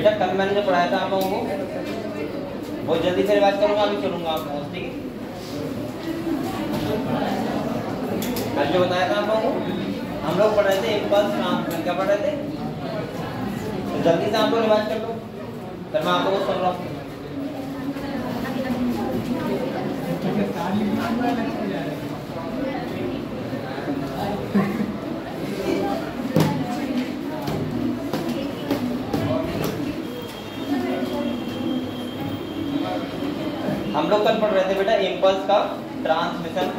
बेटा कल मैंने जो पढ़ाया था आप लोगों को बहुत जल्दी से रिवाइज करूंगा, अभी चलूंगा आपको, ठीक है। कल जो बताया था आप लोगों को, हम लोग पढ़ रहे थे इम्पल्स ट्रांसमिशन, क्या पढ़ रहे थे? तो जल्दी से आप लोग रिवाइज कर लो, फिर मैं आप लोगों को सुन रहा हूँ। हम लोग कल पढ़ रहे थे बेटा इम्पल्स का ट्रांसमिशन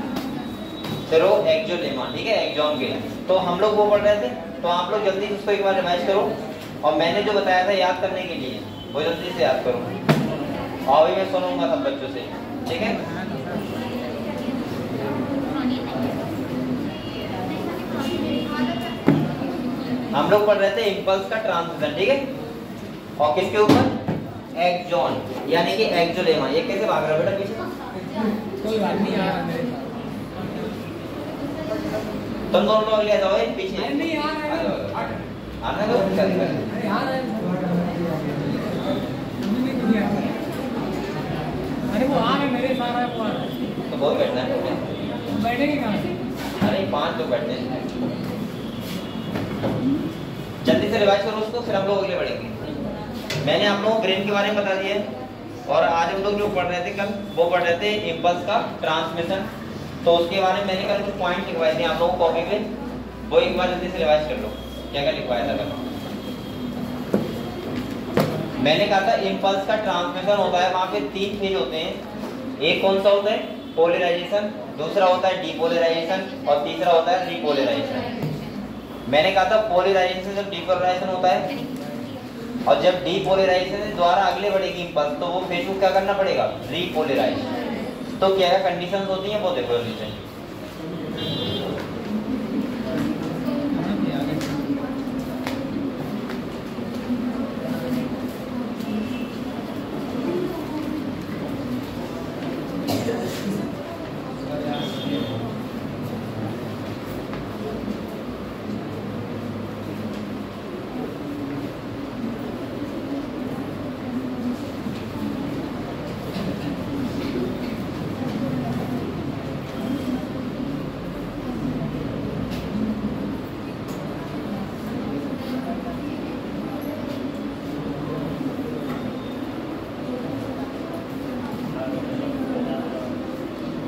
थ्रू एक्सोलेमा, ठीक है, एक्सॉन के। तो हम लोग वो पढ़ रहे थे, तो आप लोग जल्दी उसको एक बार रिवाइज करो, और मैंने जो बताया था याद करने के लिए वो जल्दी से याद करो, और अभी मैं सुनूंगा सब बच्चों से, ठीक है। हम लोग पढ़ रहे थे इम्पल्स का ट्रांसमिशन, ठीक है, और किसके ऊपर? एक्सॉन यानी कि एक्सोलेमा। ये कैसे भाग रहा है बेटा पीछे? कोई बात नहीं यार, तुम दोनों लोग ले जाओ पीछे, नहीं यार आना तो यार अरे वो आ रहे मेरे साथ है, वो तो बहुत बैठना है, बैठेंगे कहाँ से? अरे 5 लोग बैठते हैं। जल्दी से रिवाइज करो उसको, फिर हम लोग अगले बढ़ेंगे। मैंने आप लोगों को ब्रेन के बारे में बता दिया है, और आज हम लोग जो पढ़ रहे थे कल, वो पढ़ रहे थे इम्पल्स का ट्रांसमिशन। तो उसके बारे में मैंने कल कुछ पॉइंट लिखवाए थे आप लोगों को कॉपी पे, वो एक बार जल्दी से रिवाइज कर लो। क्या क्या लिखवाया था कल? मैंने कहा था इम्पल्स का ट्रांसमिशन होता है, वहां पे 3 फेज होते हैं। एक कौन सा होता है? पोलराइजेशन, दूसरा होता है डीपोलराइजेशन, और तीसरा होता है रीपोलराइजेशन। मैंने कहा था पोलराइजेशन जब डीपोलराइजेशन होता है, और जब डीपोलराइजेशन से द्वारा अगले बढ़ेगी इम्पल्स, तो वो फेज को क्या करना पड़ेगा? रीपोलराइजेशन। तो क्या कंडीशंस होती हैं वो देखो नीचे।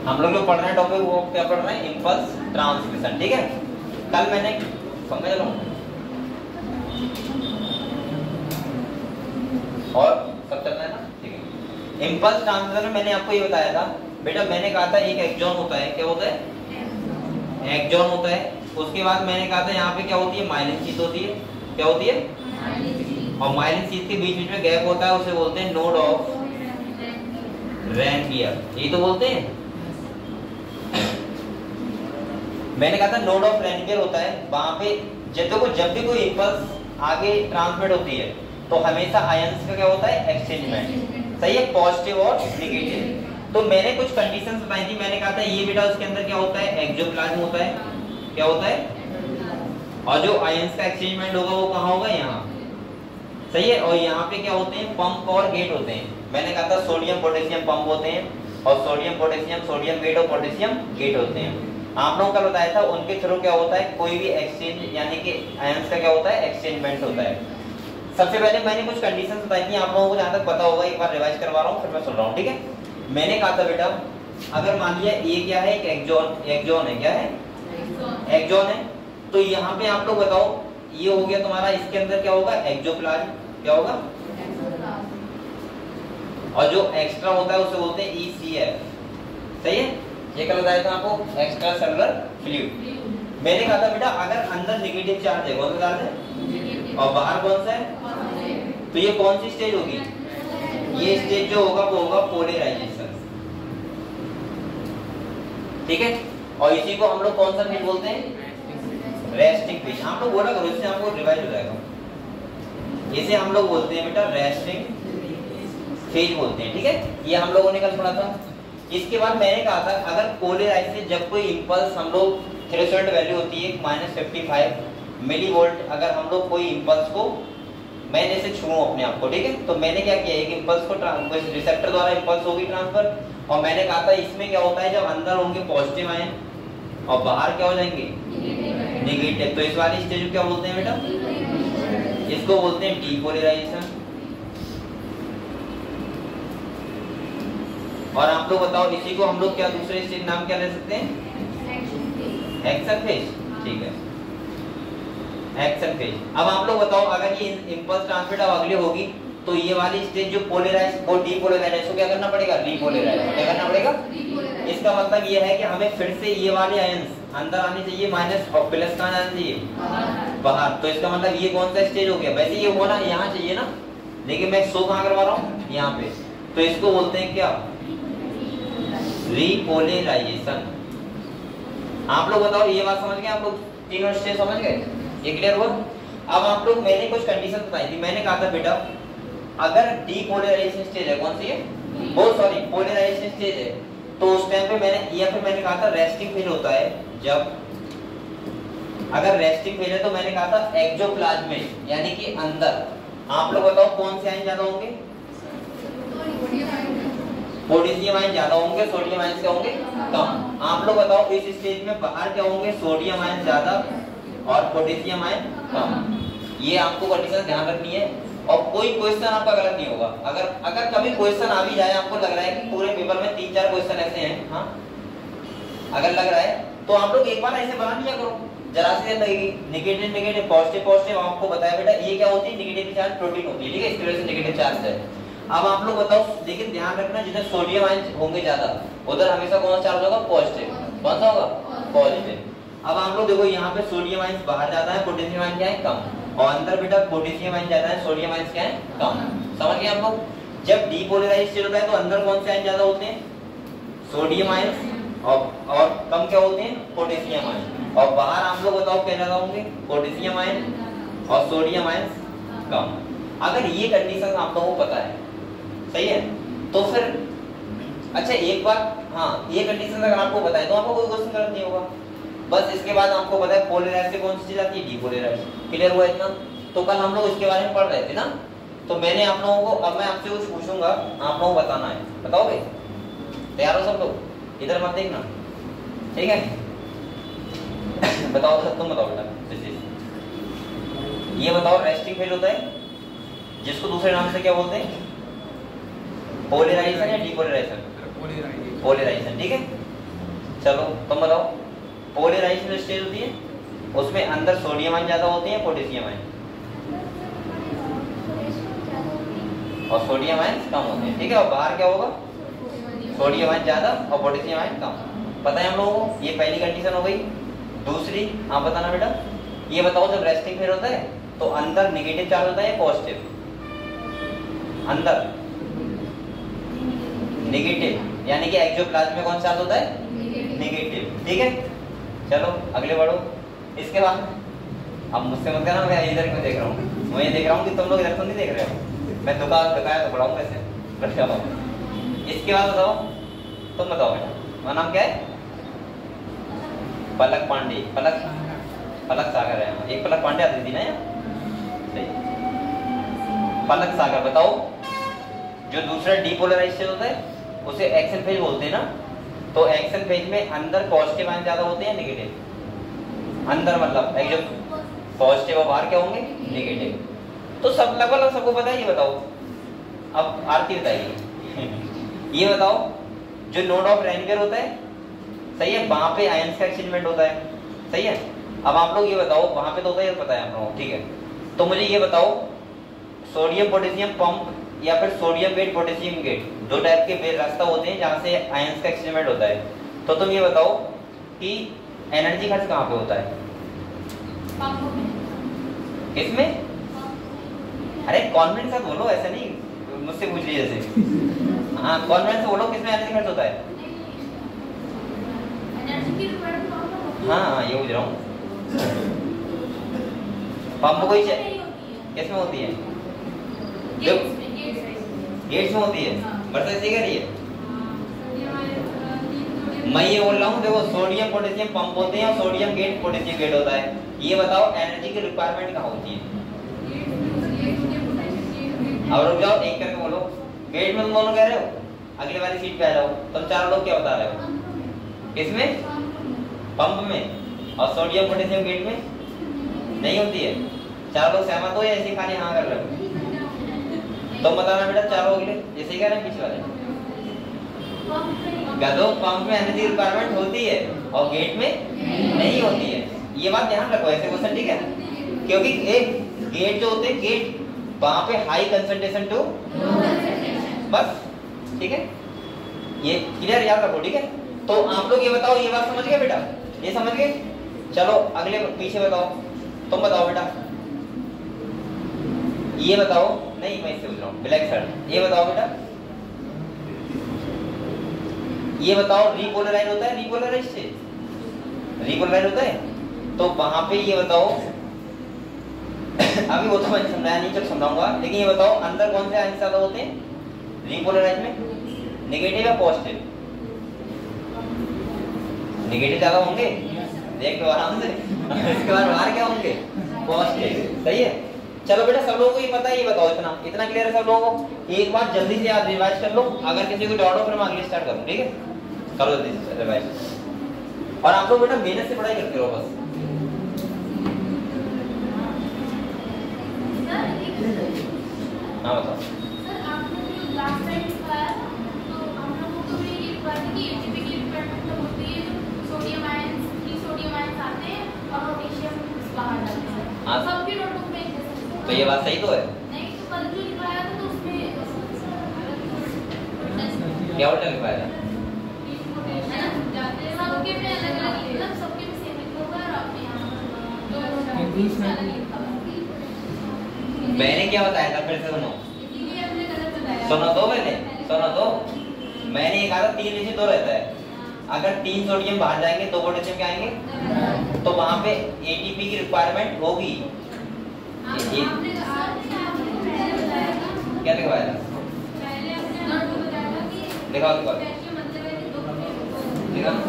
हम लोग जो पढ़ रहे हैं टॉपिक वो क्या पढ़ रहे हैं? इम्पल्स ट्रांसमिशन, ठीक है। कल मैंने समझ लो और सब चलना है ना, ठीक है। इम्पल्स ट्रांसमिशन में मैंने आपको ये बताया था बेटा, मैंने कहा था एक एक्सॉन होता है, क्या होता है? एक्सॉन होता है। उसके बाद मैंने कहा था यहाँ पे क्या होती है? माइलिन शीथ होती है। क्या होती है? और माइलिन शीथ के बीच बीच में गैप होता है, उसे बोलते हैं नोड ऑफ रैनबियर, यही तो बोलते हैं। मैंने कहा था नोड ऑफ रैनबियर होता है, वहां पे जब भी कोई इम्पल्स आगे ट्रांसमिट होती है तो हमेशा आयंस का क्या होता है? एक्सचेंजमेंट, सही है, पॉजिटिव और नेगेटिव। तो मैंने कुछ कंडीशंस बताई थी। मैंने कहा था ये बेटा उसके अंदर क्या होता है? एक्सोप्लाज्म होता है। क्या होता है? और जो आयंस का एक्सचेंजमेंट होगा वो कहाँ होगा? यहाँ, सही है। और यहाँ पे क्या होते हैं? पंप और गेट होते हैं। मैंने कहा था सोडियम पोटेशियम पंप होते हैं, और सोडियम पोटेशियम, सोडियम गेट और पोटेशियम गेट होते हैं। आप लोगों का बताया था उनके थ्रू क्या होता है? कोई भी एक्सचेंज यानी कि आयंस का क्या होता है? एक्सचेंजमेंट होता है। सबसे पहले मैंने कुछ कंडीशंस बताई थी, आप लोगों को जहां तक पता होगा, एक बार रिवाइज करवा रहा हूँ, फिर मैं सुन रहा हूँ, ठीक है। मैंने कहा था बेटा, अगर मान लिया ये क्या है? एक एक्सॉन है। क्या है? एक्सॉन है। तो यहाँ पे आप लोग बताओ, ये हो गया तुम्हारा, इसके अंदर क्या होगा? एक्सोप्लाज्म। क्या होगा? और जो एक्स्ट्रा होता है उसे बोलते हैं ECF, सही है। ये कल बताया था आपको, एक्स्ट्रा सेलुलर फ्लूइड। मैंने कहा था बेटा, अगर अंदर नेगेटिव चार्ज है, कौन सा चार्ज है? और बाहर कौन सा है? तो ये कौन सी स्टेज होगी? ये स्टेज जो होगा वो होगा पोलराइजेशन, ठीक है। और इसी को हम लोग कौन सा फेज बोलते हैं? Resting phase. आप लोग बोला करो, इससे आपको रिवाइज हो जाएगा। इसे हम लोग बोलते हैं बेटा रेस्टिंग फेज बोलते हैं, ठीक है। ये हम लोगों ने कल पढ़ा था। इसके बाद मैंने कहा था, अगर पोलराइजेशन जब कोई इंपल्स हम लोग थ्रेशोल्ड वैल्यू होती है -55 मिलीवोल्ट, अगर हम लोग कोई इंपल्स को मैं जैसे छूऊं अपने आप को, ठीक है, तो मैंने क्या किया, एक इंपल्स को रिसेप्टर द्वारा इंपल्स होगी ट्रांसफर, और मैंने कहा था इसमें क्या होता है, जब अंदर होंगे पॉजिटिव आयन और बाहर क्या हो जाएंगे नेगेटिव, तो इस वाली स्टेज को क्या बोलते हैं बेटा, इसको बोलते हैं डीपोलराइजेशन। और आप लोग बताओ इसी को हम लोग क्या दूसरे स्टेज नाम क्या ले सकते हैं, एक्शन फेज, ठीक है, एक्शन फेज। अब आप लोग बताओ अगर ये इंपल्स ट्रांसमिट अब अगली होगी तो ये वाली स्टेज जो पोलराइज वो डीपोलराइज है, इसको क्या करना पड़ेगा, रीपोलराइज, क्या करना पड़ेगा। इसका मतलब ये है कि हमें फिर से ये वाले आयंस अंदर आने चाहिए, माइनस और प्लस कहाँ जाना चाहिए, बाहर। तो इसका मतलब ये कौन सा स्टेज हो गया, वैसे ये होना यहाँ चाहिए ना, लेकिन मैं शो कहाँ करवा रहा हूँ, यहाँ पे। तो इसको बोलते हैं क्या, रीपोलराइजेशन। आप लोग बताओ ये बात समझ गए, आप लोग तीनों स्टेज समझ गए, ये क्लियर हुआ। अब आप लोग, मैंने कुछ कंडीशन बताई थी, मैंने कहा था बेटा अगर डीपोलराइजेशन स्टेज है, कौन सी है वो, सॉरी पोलराइजेशन स्टेज है, तो उस टाइम पे मैंने या फिर मैंने कहा था रेस्टिंग फेज होता है जब, अगर रेस्टिंग फेज है तो मैंने कहा था एक्सोप्लाज्म यानी कि अंदर। आप लोग बताओ कौन से आयन ज्यादा होंगे, पोटेशियम आयन ज्यादा होंगे, सोडियम आयन क्या होंगे कम। आप लोग बताओ इस स्टेज में बाहर क्या होंगे, सोडियम आयन ज्यादा और पोटेशियम आयन कम। ये आपको कंडीशन ध्यान रखनी है, और कोई क्वेश्चन आपका गलत नहीं होगा। अगर कभी क्वेश्चन आ भी जाए, आपको लग रहा है कि पूरे पेपर में 3-4 क्वेश्चन ऐसे हैं, हाँ अगर लग रहा है तो आप लोग एक बार ऐसे बना लिया करो, जरा सी लगेगी, नेगेटिव नेगेटिव पॉजिटिव पॉजिटिव। आपको बताया बेटा ये क्या होती है, नेगेटिव चार्ज प्रोटीन होती है, ठीक है, इस तरह से नेगेटिव चार्ज है। अब आप लोग बताओ, लेकिन ध्यान रखना जिधर सोडियम आयन होंगे ज्यादा उधर हमेशा कौन सा चार्ज होगा, पॉजिटिव। कौन सा होगा, पॉजिटिव। अब आप लोग देखो यहाँ पे सोडियम आयन बाहर ज्यादा है, पोटेशियम आयन क्या है कम, और अंदर बेटा पोटेशियम आयन ज्यादा है, सोडियम आयन क्या है कम। समझ गए आप लोग। जब डीपोलराइज स्टेट होता है तो अंदर कौन से आयन ज्यादा होते हैं, सोडियम आयन, और कम क्या होते हैं, पोटेशियम आयन। और बाहर आप लोग बताओ क्या ज्यादा होंगे, पोटेशियम आयन और सोडियम आयन कम। अगर ये कंडीशन आप लोगों को पता है, सही है, तो फिर अच्छा एक बात, हाँ ये कंडीशन अगर आपको पता है तो आपको कोई क्वेश्चन गलत नहीं होगा। बस इसके बाद आपको पता है पोलराइज से कौन सी चीज आती है, डीपोलराइज। क्लियर हुआ इतना। तो कल हम लोग इसके बारे में पढ़ रहे थे ना, तो मैंने आप लोगों को, अब मैं आपसे कुछ पूछूंगा, आप लोगों को बताना है, बताओगे, तैयार हो सब लोग, इधर मत देखना, ठीक है। बताओ सब, तुम बताओ बेटा, ये बताओ रेस्टिंग फेज होता है जिसको दूसरे नाम से क्या बोलते हैं, पोलराइजेशन या डीपोलराइजेशन, पोलराइजेशन, ठीक है। चलो तुम बताओ, पोलराइजेशन स्टेज होती है उसमें अंदर सोडियम आयन ज्यादा होते हैं, पोटेशियम आयन, और सोडियम आयन कम होते हैं, ठीक है। और बाहर क्या होगा, सोडियम आयन ज्यादा और पोटेशियम आयन कम। पता है हम लोगों को, ये पहली कंडीशन हो गई। दूसरी आप बताना बेटा, ये बताओ जब रेस्टिंग फेज होता है तो अंदर नेगेटिव चार्ज होता है, पॉजिटिव, अंदर नेगेटिव, यानी कि एक्सोप्लाज्म में कौन चार्ज होता है, नेगेटिव, ठीक है। चलो अगले बढ़ो। इसके बाद अब मुझसे मत कहना मैं इधर क्यों देख रहा हूँ, मैं ये देख रहा हूँ कि तुम लोग इधर तो नहीं देख रहे हो, मैं दुकाया तो पढ़ाऊँ कैसे। इसके बाद बताओ, तुम बताओ बेटा, तुम्हारा नाम क्या है, पलक पांडे, पलक सागर है, एक पलक पांडे आती थी ना यार, पलक सागर। बताओ जो दूसरा डीपोलराइजेशन होता है उसे एक्शन फेज बोलते हैं ना, तो एक्शन फेज में अंदर पॉजिटिव आयन ज्यादा होते हैं, नेगेटिव, अंदर मतलब एक जो पॉजिटिव और बाहर क्या होंगे, नेगेटिव। तो सब लगभग सबको पता है, ये बताओ अब आरती बताइए। ये बताओ जो नोड ऑफ रेनबियर होता है, सही है, वहां पे आयंस का एक्सचेंजमेंट होता है, सही है। अब आप लोग ये बताओ, वहां पे तो होता है, पता है आप लोगों को, ठीक है। तो मुझे ये बताओ, सोडियम पोटेशियम पंप या फिर सोडियम गेट पोटेशियम गेट, दो टाइप के रास्ता होते हैं जहां से आयंस का एक्सचेंजमेंट होता है। तो तुम ये बताओ कि एनर्जी खर्च कहाँ पे होता है, किसमें, अरे कॉन्फिडेंस से बोलो, ऐसा नहीं मुझसे पूछ लीजिए जैसे, हाँ कॉन्फिडेंस से बोलो, किसमें एनर्जी खर्च होता है, हाँ ये पूछ रहा हूँ। पंप कोई किसमें होती है, गेट्स में होती है, बरसात सही कह रही है। मैं ये बोल रहा हूँ, देखो सोडियम पोटेशियम पंप होते हैं और सोडियम गेट पोटेशियम गेट होता है। ये बताओ एनर्जी की रिक्वायरमेंट कहाँ होती है, अब रुक जाओ, एक करके बोलो। गेट में तुम दोनों कह रहे हो, अगली वाली सीट पे आ जाओ। तुम चारों लोग क्या बता रहे हो? किसमें? पंप में। और सोडियम पोटेशियम गेट में नहीं होती है। चार लोग सहमत हो या ऐसे खाली हाँ कर रहे हो? तुम बताना बेटा, चारों अगले जैसे ही कह रहे हैं पीछे वाले। गधों, पंप में एनर्जी रिक्वायरमेंट होती है और गेट में नहीं होती है। ये बात ध्यान रखो ऐसे क्वेश्चन, ठीक है? क्योंकि एक गेट जो होते हैं, गेट वहां पे हाई कंसंट्रेशन टू बस, ठीक है? ये क्लियर याद रखो, ठीक है? तो आप लोग ये बताओ, ये बात समझ गए बेटा? ये समझ गए? चलो अगले पीछे बताओ, तुम बताओ बेटा। ये बताओ, नहीं मैं इससे पूछ रहा हूँ, ब्लैक शर्ट। ये बताओ बेटा, ये बताओ रिपोलराइज होता है? रिपोलराइज से रिपोलराइज होता है, तो वहां पे ये बताओ अभी वो तो मैं समझाया नहीं, जब समझाऊंगा। लेकिन ये बताओ अंदर कौन से आयन ज्यादा होते हैं रिपोलराइज में? नेगेटिव या पॉजिटिव? नेगेटिव ज्यादा होंगे, देख लो आराम से। इसके बाद बाहर क्या होंगे? पॉजिटिव। सही है? चलो बेटा, सब लोगों को ये पता है? ये बताओ, इतना इतना क्लियर है सब लोगों को? एक बार जल्दी से याद रिवाइज कर लो। अगर किसी को डाउट हो फिर मैं अगले स्टार्ट करूँ, ठीक है? करो जल्दी से रिवाइज। और आप लोग बेटा मेहनत से पढ़ाई करते रहो बस। हाँ बताओ। सर आपने जो लास्ट टाइम बताया था, तो हम लोगों को भी ये बात है कि एटीपी की रिक्वायरमेंट तो होती है, जो sodium ions, free sodium ions आते हैं और पोटेशियम बाहर जाते हैं। हाँ। सबके नोटबुक में एक जैसा। तो ये बात सही तो है? नहीं, तो कल जो लिखवाया था तो उसमें क्या उल्टा लिखवाया था? है ना? सबके में अलग-अलग, मतलब सबके में सेम लिखा हुआ है और आपने यहाँ जो इंग्लिश में अलग लिखा हुआ है। मैंने क्या बताया था? फिर से सुनो, ये हमने गलत बताया। सुनो तो पहले, सुनो तो। मैंने ये कहा था 3 में से 2 रहता है। अगर 3 सोडियम बाहर जाएंगे 2 पोटेशियम क्या आएंगे? तो वहां पे एटीपी की रिक्वायरमेंट होगी। आपने क्या लिखवाया था? दिखाओ दिखाओ दिखाओ।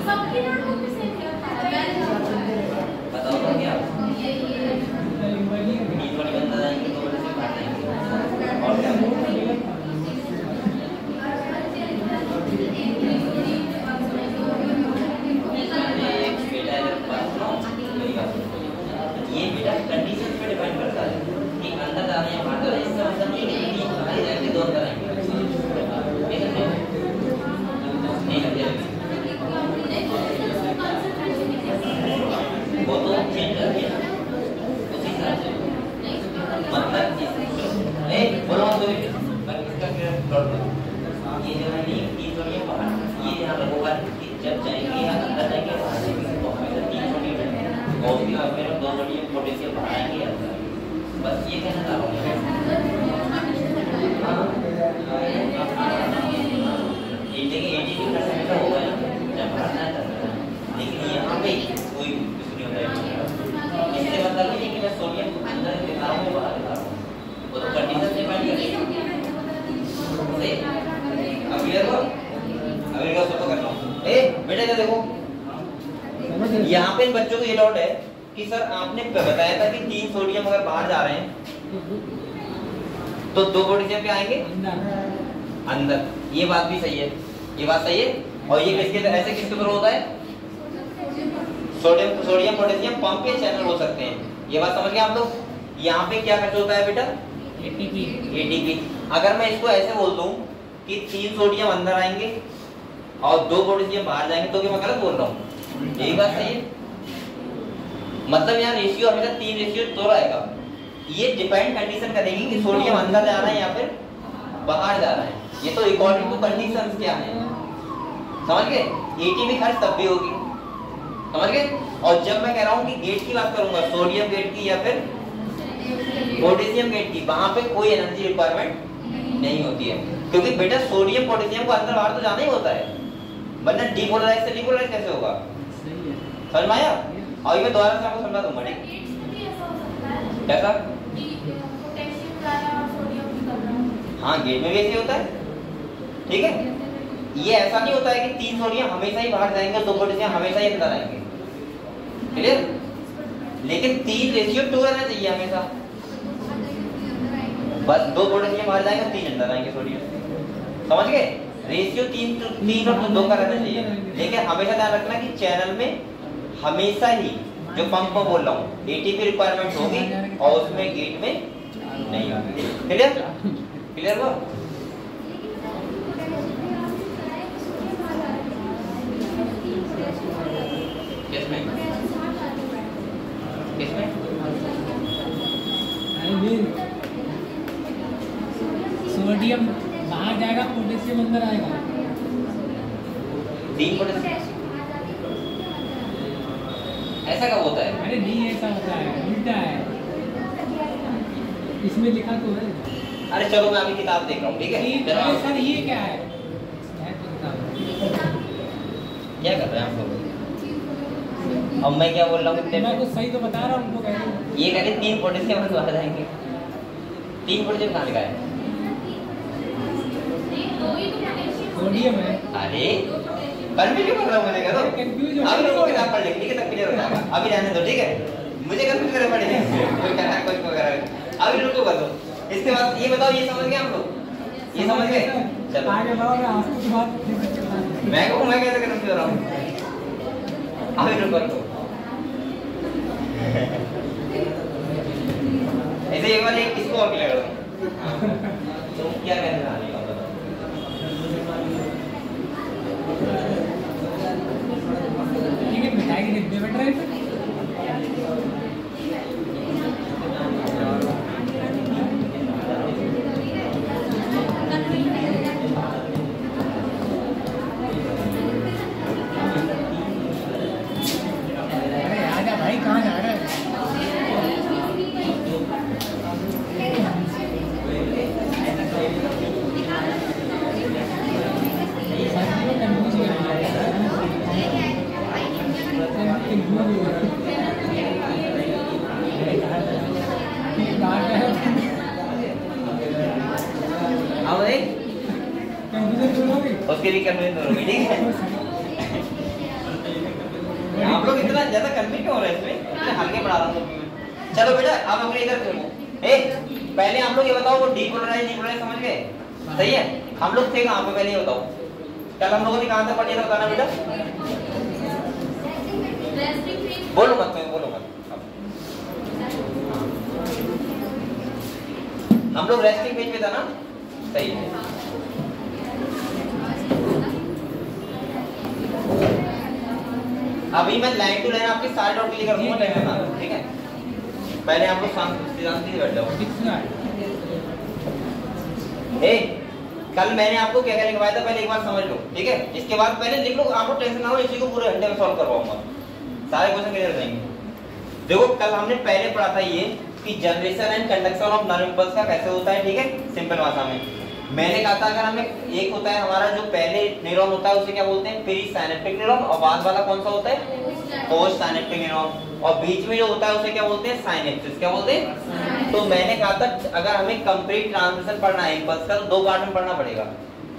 सबकी नोटबुक में सेम लिखा है। बताओ तो क्या? ये 3 सोडियम अंदर जाएंगे 2 पोटेशियम बाहर जाएंगे। और क्या? ये बेटा कंडीशन पे डिपेंड करता है कि अंदर जा रहे हैं बाहर जा रहे हैं। इसका मतलब नहीं है कि बाहर जाएंगे 2 अंदर आएंगे। नहीं समझे? वो तो चेंज कर दिया उसी हिसाब से। मतलब ए बोलो तो मैं इसका क्या कर दूं? ये जो है नहीं 3 सोडियम बाहर, ये यहां लगोगा कि जब जाएंगे या अंदर जाएंगे बाहर जाएंगे तो हमेशा 3 सोडियम है और भी मेरे 2 सोडियम पोटेशियम बाहर आएंगे अंदर। बस ये कहना चाह रहा हूं। ये देखिए एटीपी का समय का होगा जब बाहर ना जाता, लेकिन यहां पे कोई कुछ नहीं होता है। इससे मतलब ये कि मैं सोडियम को अंदर दिखा रहा हूं बाहर दिखा रहा हूं, वो तो कंडीशन से डिपेंड करेगा। सही? अब क्लियर हुआ? अभी का सोचो कर लो। ए बेटा इधर देखो, यहाँ पे इन बच्चों को ये डाउट है कि सर आपने बताया था कि 3 सोडियम अगर बाहर जा रहे हैं तो 2 पोटेशियम पे आएंगे अंदर। ये बात भी सही है, ये बात सही है। और ये किसके ऐसे किसके थ्रू होता है? सोडियम पोटेशियम पंप के चैनल हो सकते हैं। ये बात समझ गए आप लोग? यहाँ पे क्या खर्च होता है बेटा? एटीपी। अगर मैं इसको ऐसे बोल दूं कि 3 सोडियम अंदर आएंगे और 2 पोटेशियम बाहर जाएंगे तो क्या मैं गलत बोल रहा हूँ? यही बात सही है। मतलब यहाँ रेशियो हमेशा 3:2 रहेगा। ये डिपेंड कंडीशन करेगी कि सोडियम अंदर जा रहा है या फिर बाहर जा रहा है। ये तो अकॉर्डिंग टू कंडीशंस क्या है, समझ गए? एटीपी खर्च तब भी होगी, समझ गए? और जब मैं कह रहा हूँ कि गेट की बात करूंगा, सोडियम गेट की या फिर पोटेशियम गेट की, वहां पे कोई एनर्जी रिक्वायरमेंट नहीं होती है। क्योंकि बेटा सोडियम पोटेशियम को अंदर बाहर तो जाना ही होता है, वरना डीपोलराइज से डीपोलराइज कैसे होगा? समझ में आया? और ये मैं दोबारा से आपको समझा दूंगा। कैसा? हाँ गेट में भी ऐसे होता है, ठीक है? ये ऐसा नहीं होता है कि 3 सोडियम हमेशा ही बाहर जाएंगे, 2 पोटेशियम हमेशा ही अंदर आएंगे, क्लियर? लेकिन 3 रेशियो 2 रहना चाहिए हमेशा, बस 2 पोटेशियम बाहर जाएंगे, 3 अंदर आएंगे सोडियम, समझ गए? रेशियो 3 और 2 का रहना चाहिए। लेकिन हमेशा ध्यान रखना कि चैनल में हमेशा ही जो पंप में बोल रहा हूँ एटीपी रिक्वायरमेंट होगी और उसमें गेट में नहीं होगी, क्लियर? क्लियर हुआ? किसमें किसमें सोडियम बाहर जाएगा, पोटेशियम अंदर आएगा। 3 पोटेशियम ऐसा कब होता है? अरे नहीं ऐसा होता है, उल्टा है, इसमें लिखा तो है। अरे चलो मैं अभी किताब देख रहा हूँ, ठीक है? अरे सर ये क्या है? क्या कर रहे हैं आप लोग? अब मैं क्या बोल रहा हूँ? मैं कुछ सही तो बता रहा हूँ, उनको कह रहा हूँ। ये कह रहे 3 पोटेशियम बाहर जाएंगे। 3 पोटेशियम कहाँ लिखा है? सोडियम है। अरे कंफ्यूज कर रहा हूँ मैंने, कहा तो अभी लोगों की किताब पढ़ लेंगे, ठीक है? तब क्लियर हो जाएगा, अभी रहने दो, ठीक है? मुझे कंफ्यूज करना पड़ेगा, कोई कह रहा है कोई कह रहा है, अभी रुको कर दो। इसके बाद ये बताओ, ये समझ गए हम लोग? ये समझ गए? चलो आगे बढ़ो, मैं आपकी बात मैं कैसे कंफ्यूज हो रहा हूँ? अभी रुको रुको ऐसे एक बार एक किसको और क्लियर करो। तो क्या कहने वाले हो? मिठाई के डिब्बे बैठ रहे थे। अरे आजा भाई, कहाँ जा रहा है? उसके भी कन्फ्यूज होगी, ठीक है? आप लोग इतना ज्यादा कन्फ्यूज क्यों हो रहे हैं इसमें? इतने हल्के पढ़ा रहा हूँ मैं। चलो बेटा अब अपने इधर देखो। पहले हम लोग ये बताओ, वो डीपोलराइज समझ गए? सही है? हम लोग थे कहाँ पे पहले ये बताओ? कल हम लोगों ने कहाँ से पढ़ लिया था, बताना बेटा। बोलो मत, मैं बोलो मत। हम लोग रेस्टिंग पेज पे था ना? सही है। अभी मैं लाइन टू लाइन आपके सारे डॉट क्लियर कर दूंगा, टेंशन ना लो, ठीक है? पहले आप लोग शांति से बैठ जाओ। कल मैंने आपको क्या क्या लिखवाया था, पहले एक बार समझ लो, ठीक है? इसके बाद पहले लिख लो, आप लोग टेंशन ना लो, इसी को पूरे घंटे में सॉल्व करवाऊंगा, सारे क्वेश्चन क्लियर हो जाएंगे। देखो कल हमने पहले पढ़ा था ये कि generation and conduction of nerve impulse का कैसे होता है, ठीक है? सिंपल भाषा में मैंने कहा था, अगर हमें एक होता है हमारा जो पहले न्यूरॉन होता है उसे क्या बोलते हैं? प्री साइनेप्टिक न्यूरॉन, और बाद वाला कौन सा होता है? पोस्ट साइनेप्टिक न्यूरॉन, और बीच में जो होता है उसे क्या बोलते हैं? साइनेप्सिस। क्या बोलते हैं? तो मैंने कहा था अगर हमें कंप्लीट ट्रांसमिशन पढ़ना है इंपल्स का, तो 2 पार्ट में पढ़ना पड़ेगा।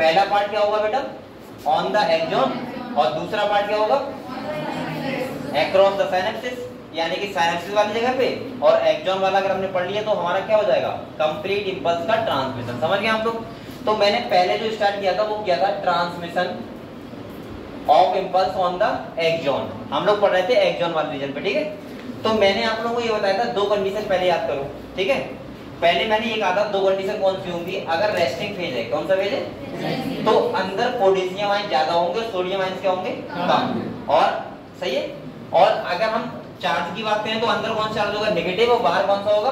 पहला पार्ट क्या होगा बेटा? ऑन द एक्सॉन, और दूसरा पार्ट क्या होगा? अक्रॉस द साइनेप्सिस, यानी कि साइनेप्सिस वाली जगह पे, और एक्सॉन वाला अगर हमने पढ़ लिया तो हमारा क्या हो जाएगा? कंप्लीट इंपल्स का ट्रांसमिशन। समझ गए आप लोग? तो मैंने पहले जो स्टार्ट किया था वो किया था transmission of impulse on the axon. हम लोग पढ़ रहे थे एक्सॉन वाले रीजन पे, ठीक है? तो मैंने आप लोगों को ये बताया था 2 कंडीशन पहले याद करो, ठीक है? पहले मैंने ये कहा था 2 कंडीशन कौन सी होंगी? अगर रेस्टिंग फेज है, कौन सा फेज है? तो अंदर पोटेशियम आयन ज्यादा होंगे, सोडियम आयन क्या होंगे? कम। और सही है? और अगर हम चार्ज की बात करें तो अंदर कौन चार्ज होगा? नेगेटिव, और बाहर कौन सा होगा?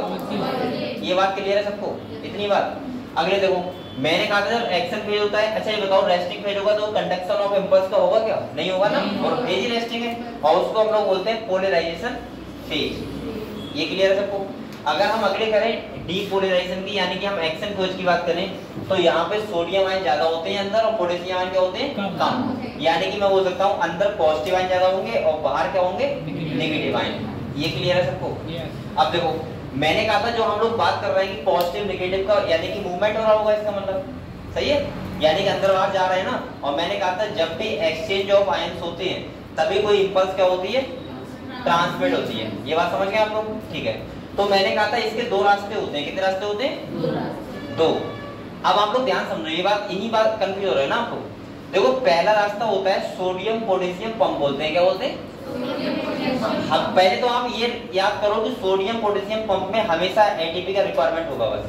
ये बात क्लियर है सबको? इतनी बात। अगले देखो, मैंने कहा था जब एक्शन फेज होता है, अच्छा ये बताओ रेस्टिंग फेज होगा तो कंडक्शन ऑफ इंपल्स का होगा क्या? नहीं होगा ना, और फेज ही रेस्टिंग है, और उसको हम लोग बोलते हैं पोलराइजेशन फेज। ये क्लियर है सबको? अगर हम अगले करें डीपोलराइजेशन की, यानी कि हम एक्शन फेज की बात करें, तो यहाँ पे सोडियम आयन ज्यादा होते हैं अंदर, और पोटेशियम आयन क्या होते हैं? कम। यानी कि मैं बोल सकता हूँ अंदर पॉजिटिव आयन ज्यादा होंगे और बाहर क्या होंगे? Negative ion. ये क्लियर है सबको? अब देखो मैंने कहा था जो हम लोग बात कर रहे हैं कि पॉजिटिव नेगेटिव का यानी कि मूवमेंट हो रहा होगा, इसका मतलब सही है, यानी कि अंदर बाहर जा रहे हैं ना। और मैंने कहा था जब भी एक्सचेंज ऑफ आयंस होते हैं तभी कोई इंपल्स क्या होती है, ट्रांसमिट होती है। ये बात समझ गए आप लोग, ठीक है। तो मैंने कहा था इसके दो रास्ते होते हैं, कितने रास्ते होते हैं, दो। अब आप लोग ध्यान समझो, ये बात इन्हीं बात कंफ्यूज हो रहा है ना आपको। देखो पहला रास्ता होता है सोडियम पोटेशियम पंप बोलते हैं, क्या बोलते हैं। अब पहले तो आप ये याद करो कि सोडियम पोटेशियम पंप में हमेशा एटीपी का रिक्वायरमेंट होगा, बस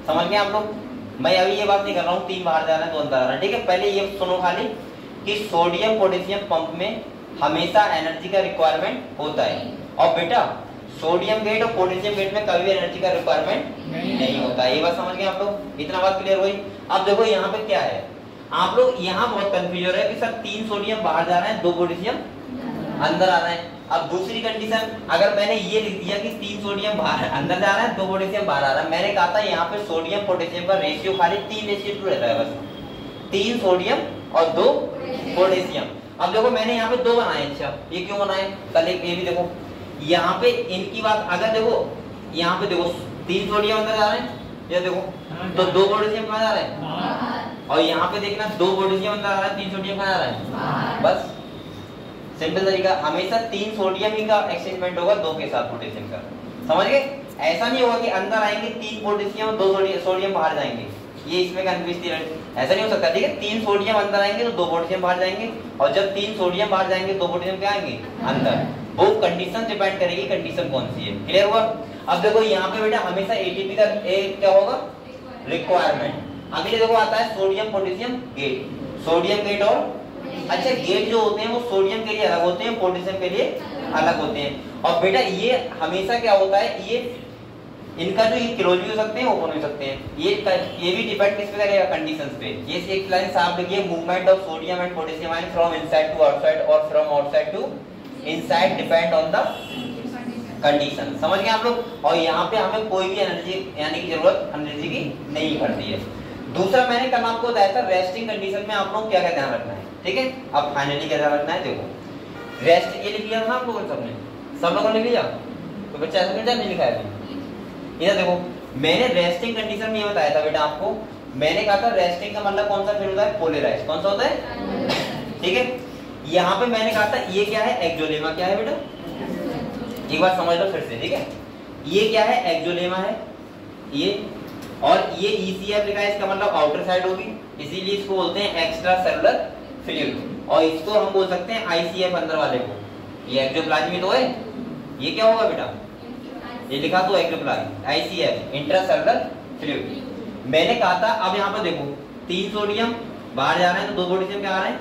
समझ गए आप लोग। मैं अभी ये बात नहीं कर रहा हूँ 3 बाहर जा रहे हैं 2 अंदर आ रहे हैं, ठीक है। पहले ये सुनो खाली कि सोडियम पोटेशियम पंप में हमेशा एनर्जी का रिक्वायरमेंट होता है। और बेटा सोडियम गेट और पोटेशियम गेट में कभी एनर्जी का रिक्वायरमेंट नहीं होता है। ये बात समझ गए आप लोग, इतना बात क्लियर हुई। अब देखो यहाँ पे क्या है, आप लोग यहाँ बहुत कंफ्यूज हो रहे हैं कि सर 3 सोडियम बाहर जा रहे हैं 2 पोटेशियम अंदर आ रहे हैं। अब दूसरी कंडीशन, अगर मैंने ये लिख दिया कि 3 सोडियम बाहर अंदर जा रहा है 2 पोटेशियम बाहर आ रहा है, मैंने कहा था यहाँ पे सोडियम पोटेशियम का रेशियो खाली 3:2 रहता है, बस 3 सोडियम और 2 पोटेशियम। अब देखो मैंने यहाँ पे 2 बनाए, अच्छा ये क्यों बनाए, कल एक ये भी देखो यहाँ पे इनकी बात, अगर देखो यहाँ पे देखो 3 सोडियम अंदर जा रहे हैं, ये देखो तो 2 पोटेशियम कहाँ जा रहे हैं, और यहाँ पे देखना 2 पोटेशियम अंदर आ रहा है 3 सोडियम कहाँ जा रहा है, बस सिंपल तरीका। हमेशा 3 सोडियम ही का एक्सचेंजमेंट होगा 2 के साथ पोटेशियम का, समझ गए। ऐसा नहीं होगा कि अंदर आएंगे 3 पोटेशियम और 2 सोडियम बाहर जाएंगे, ये इसमें कंफ्यूज थी, ऐसा नहीं हो सकता, ठीक है। 3 सोडियम अंदर आएंगे तो 2 पोटेशियम बाहर जाएंगे, और जब 3 सोडियम बाहर जाएंगे 2 पोटेशियम क्या आएंगे अंदर। वो कंडीशन डिपेंड करेगी कंडीशन कौन सी है, क्लियर हुआ। अब देखो यहाँ पे बेटा हमेशा एटीपी का क्या होगा, रिक्वायरमेंट। अगले देखो आता है sodium potassium gate, sodium gate और अच्छा गेट जो होते हैं वो सोडियम के लिए अलग होते हैं, पोटेशियम के लिए अलग होते हैं। और बेटा ये हमेशा क्या होता है, ये इनका जो ये क्लोज भी हो सकते हैं ओपन हो सकते हैं, ये भी डिपेंड किस पे करेगा, कंडीशंस पे। ये एक लाइन साफ लिखिए, movement of sodium and potassium ion from inside to outside और from outside to inside depend on the condition, समझ गए आप लोग। और यहाँ पे हमें कोई भी एनर्जी यानी कि जरूरत एनर्जी की नहीं पड़ती है। दूसरा मैंने कल आपको बताया था रेस्टिंग कंडीशन में आप लोग क्या क्या ध्यान रखना है, ठीक है। अब फाइनली क्या ध्यान रखना है, देखो रेस्ट ये लिख लिया ना आप लोगों ने, सब लोगों ने लिख लिया, तो बच्चा ऐसा नहीं लिखा है। इधर देखो मैंने रेस्टिंग कंडीशन में ये बताया था बेटा आपको, मैंने कहा था रेस्टिंग का मतलब कौन सा फील्ड होता है, पोलराइज्ड। कौन सा होता है, ठीक है। यहाँ पे मैंने कहा था ये क्या है, एक्सोलेमा। क्या है बेटा, एक बार समझ लो फिर से, ठीक है। ये क्या है, एक्सोलेमा है ये, और ये ECF लिखा है, इसका मतलब आउटर साइड होगी, इसीलिए इसको बोलते हैं एक्स्ट्रा सेलुलर फ्लूइड। और इसको हम बोल सकते हैं ICF अंदर वाले को, ये एक्टोप्लाज्मी तो है, ये क्या होगा बेटा, ये लिखा तो एक्टोप्लाज्मी, ICF इंट्रा सेलुलर फ्लूइड। मैंने कहा था अब यहाँ पर देखो 3 सोडियम बाहर जा रहे हैं तो 2 पोटेशियम क्या आ रहे हैं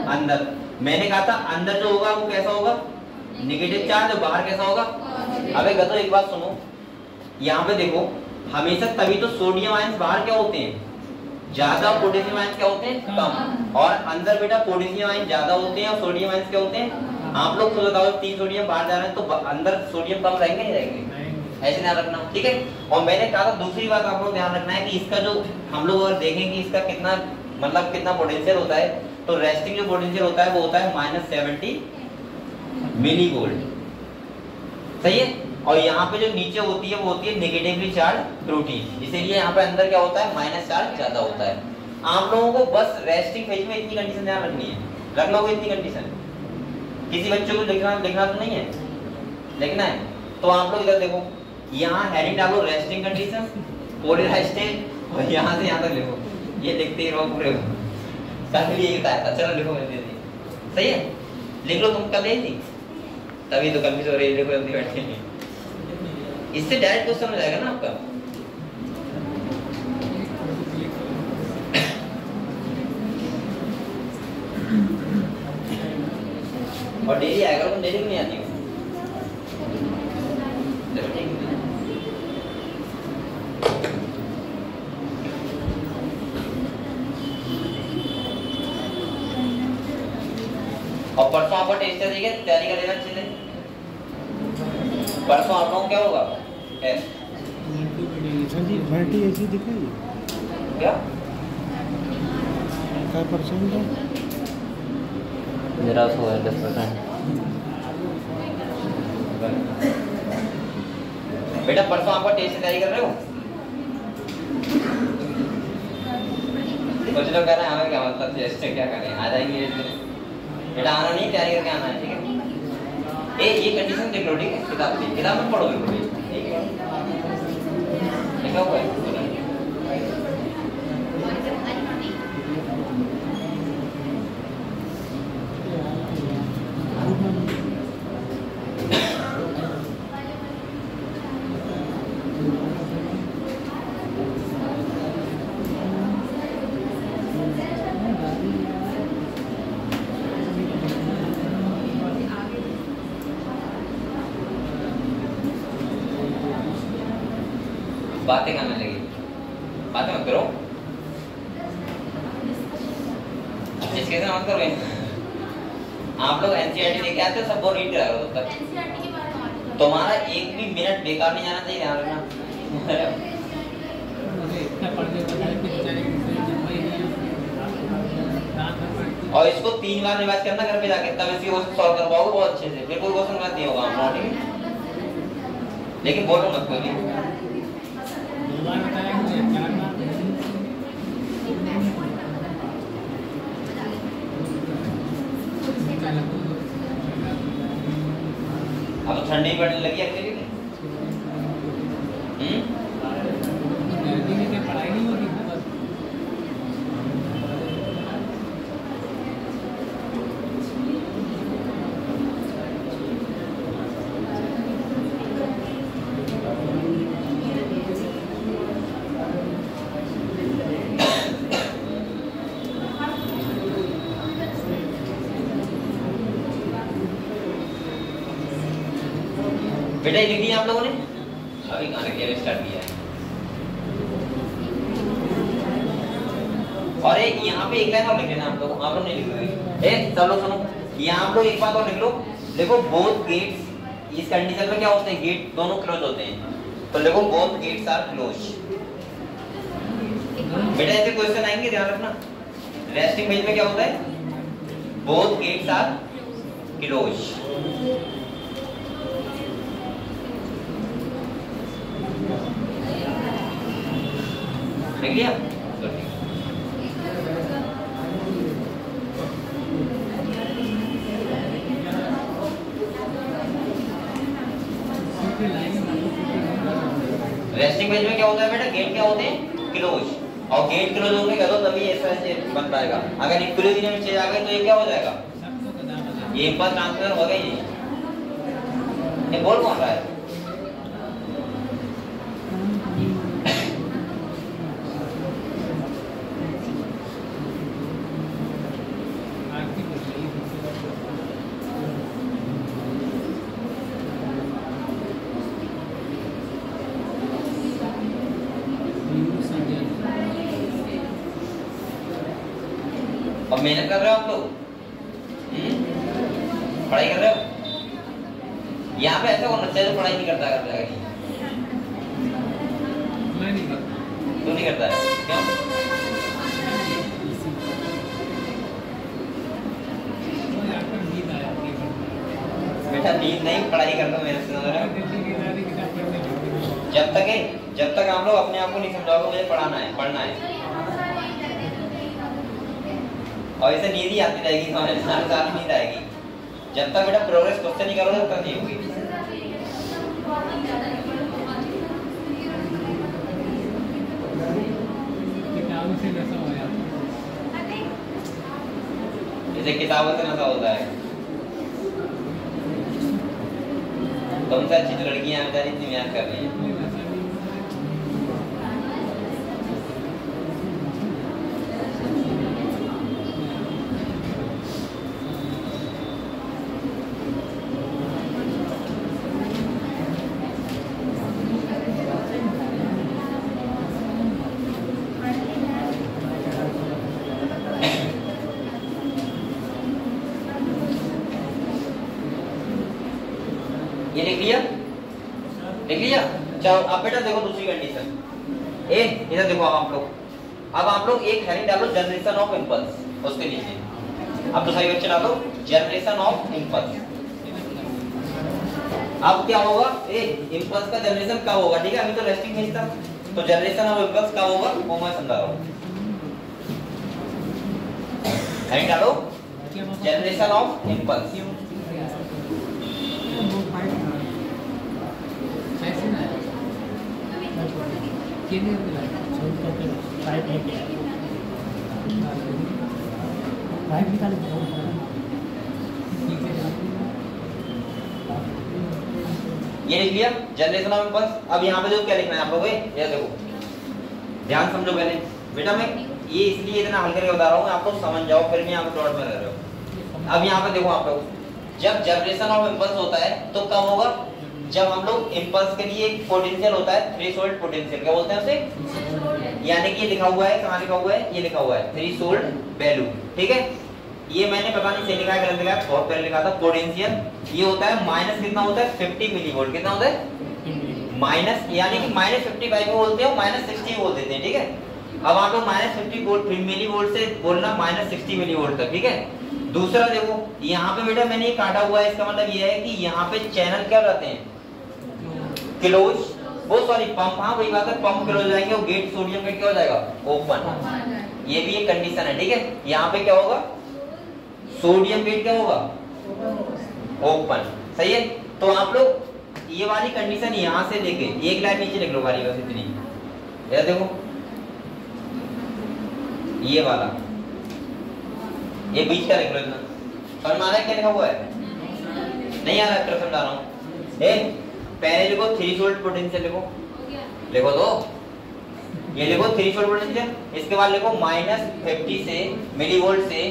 अंदर। मैंने कहा था अंदर जो होगा वो कैसा होगा, नेगेटिव चार्ज, और बाहर कैसा होगा। अबे गतो एक बात सुनो, यहाँ पे देखो हमेशा तभी तो सोडियम आयंस बाहर क्या होते हैं ज्यादा, पोटेशियम आयंस क्या होते हैं कम, और अंदर बेटा पोटेशियम आयंस ज्यादा होते हैं और सोडियम आयंस क्या होते हैं। आप लोग खुद बताओ 3 सोडियम बाहर जा रहे हैं तो अंदर सोडियम कम रहेंगे नहीं रहेंगे, ऐसे ध्यान रखना, ठीक है। और मैंने कहा था दूसरी बात आप लोग ध्यान रखना है कि इसका जो हम लोग अगर देखें कि इसका कितना मतलब कितना पोटेंशियल होता है, तो रेस्टिंग जो पोटेंशियल होता है वो होता है -70 मिली वोल्ट, सही है। और यहाँ पे जो नीचे होती है वो होती है नेगेटिवली चार्ज प्रोटीन, इसीलिए यहाँ पे अंदर क्या होता है, माइनस चार्ज ज्यादा होता है। आप लोगों को बस रेस्टिंग फेज में इतनी कंडीशन ध्यान रखनी है, रख लोगे इतनी कंडीशन। किसी बच्चों को लिखना तो नहीं है, लिखना है तो आप लोग इधर देखो, यहाँ हेडिंग डालो रेस्टिंग कंडीशन, पोलराइज्ड स्टेट, और यहाँ से यहाँ तक लिखो, ये लिखते ही रहो पूरे। कल भी यही बताया था, चलो लिखो जल्दी, सही है, लिख लो। तुम कल यही थी, तभी तो कंफ्यूज हो रही है, लिखो जल्दी बैठ के, इससे डायरेक्ट क्वेश्चन हो जाएगा ना आपका। और डेली आएगा, तुम डेली नहीं आती हो, चलो ठीक है। और परसों आपका टेस्ट है, ठीक है, तैयारी कर लेना अच्छे से। परसों आप लोगों क्या होगा, मल्टी ऐसी दिखाई क्या परसेंट है मेरा, 10%। बेटा परसों आपका टेस्ट की तैयारी कर रहे हो, कुछ लोग कह रहे हैं हमें क्या मतलब टेस्ट क्या करें, आ जाएंगे बेटा, आना नहीं, तैयारी करके आना है, ठीक है। ये कंडीशन देख लो, ठीक है, किताब में पढ़ो बिल्कुल लिखा हुआ है। बातें करने लगी, बातें मत करो, इसके से मत करो। आप लोग एनसीईआरटी लेके आते हो, सबको रीड करा करो तब तक। एनसीईआरटी के बारे में तुम्हारा एक भी मिनट बेकार नहीं जाना चाहिए, ध्यान रखना। और इसको 3 बार रिवाइज करना घर पे जाके, तब इसकी क्वेश्चन सॉल्व कर पाओगे बहुत अच्छे से, फिर कोई क्वेश्चन गलत नहीं होगा आपका, ठीक है। लेकिन बोलो मत कोई भी। अब तो ठंडी पड़ने लगी एक्चुअली। पढ़ाई नहीं होती बस। बेटा ये लिख दिया आप लोगों ने, अभी गाना क्या स्टार्ट किया है। और एक यहाँ पे एक लाइन और लिख लेना आप लोग नहीं लिखोगे। सब लोग सुनो, यहाँ आप लोग एक बात और लिख लो, देखो बोथ गेट्स, इस कंडीशन में क्या होते हैं, गेट दोनों क्लोज होते हैं, तो देखो बोथ गेट्स आर क्लोज। बेटा ऐसे क्वेश्चन आएंगे, ध्यान रखना। रेस्टिंग पेज में क्या होता है, बोथ गेट्स आर क्लोज। लिख लिया? रेस्टिंग पेज में क्या होता है बेटा, गेट क्या होते हैं, क्लोज। और गेट क्लोज होंगे क्या, तो तभी ऐसा बन पाएगा। अगर एक क्लोज में चेंज आ गए तो ये क्या हो जाएगा, ये इंपल्स ट्रांसफर हो गई। ये बोल कौन रहा है? और मेहनत कर रहे हो आप लोग, पढ़ाई कर रहे हो। यहाँ पे ऐसा होना चाहिए जो पढ़ाई नहीं करता करता है। मैं नहीं करता। तू नहीं करता है, क्यों? बेटा नींद नहीं, पढ़ाई कर लो मेरे से। जब तक आप लोग अपने आप को नहीं समझाओगे मुझे पढ़ाना है, पढ़ना है, और इसे नींद ही आती रहेगी, हर साल नींद आएगी। जब तक बेटा प्रोग्रेस क्वेश्चन नहीं करोगे तब तक नहीं होगी। जैसे किताबों से नशा होता है। तुमसे अच्छी लड़कियां बेचारी इतनी मेहनत कर रही हैं। ये लिख लिया, लिख लिया। चलो अब बेटा देखो दूसरी कंडीशन, इधर देखो आप लोग। अब आप लोग एक हेडिंग डालो, जनरेशन ऑफ इंपल्स, उसके नीचे अब तो सही बच्चे डालो जनरेशन ऑफ इंपल्स। अब क्या होगा, इंपल्स का जनरेशन कब होगा, ठीक है। अभी तो रेस्टिंग फेज था, तो जनरेशन ऑफ इंपल्स कब होगा वो मैं समझा रहा हूँ। हेडिंग डालो जनरेशन ऑफ इम्पल्स। ये लिख लिया जनरेशन ऑफ इम्पल्स। अब यहाँ पे जो क्या लिखना है आप लोगों को, ये देखो ध्यान समझो पहले बेटा, मैं ये इसलिए इतना हल करके बता रहा हूँ आप लोग समझ जाओ, फिर भी यहाँ पे डॉट में रह रहे हो। अब यहाँ पे देखो आप लोग, जब जनरेशन ऑफ इम्पल्स होता है तो कब होगा, जब हम लोग इम्पल्स के लिए एक पोटेंशियल होता है थ्रेशोल्ड पोटेंशियल, क्या बोलते हैं उसे, यानी कि लिखा हुआ है, कहाँ लिखा हुआ है, ये लिखा हुआ है थ्रेशोल्ड वैल्यू, ठीक है। ये मैंने पता नहीं से लिखा है गलत लिखा है, बहुत पहले लिखा था पोटेंशियल। ये होता है माइनस कितना होता है 50 मिलीवोल्ट, कितना होता है माइनस, यानी कि माइनस 55 भी बोलते हैं, माइनस 60 बोल देते हैं, ठीक है। अब आप लोग माइनस 50 वोल्ट मिलीवोल्ट से बोलना माइनस 60 मिलीवोल्ट तक, ठीक है। दूसरा देखो यहाँ पे बेटा मैंने ये काटा हुआ है, इसका मतलब ये है कि यहाँ पे चैनल क्या रहते हैं क्लोज, वो सॉरी पंप, हाँ वही बात है, पंप क्लोज हो जाएंगे और गेट सोडियम गेट क्या हो जाएगा ओपन। ये भी एक कंडीशन है, ठीक है। यहाँ पे क्या होगा, सोडियम गेट क्या होगा ओपन, सही है। तो आप लोग ये वाली कंडीशन यहाँ से लेके एक लाइन नीचे लिख लो वाली, बस इतनी, ये देखो ये वाला, ये बीच का लिख लो इतना, समझ में आ रहा है क्या लिखा हुआ है, नहीं आ रहा है, समझा रहा हूँ। पहले लिखो थ्रेशोल्ड पोटेंशियल, लिखो लिखो तो ये लिखो थ्रेशोल्ड पोटेंशियल, इसके बाद लिखो माइनस 50 से मिलीवोल्ट से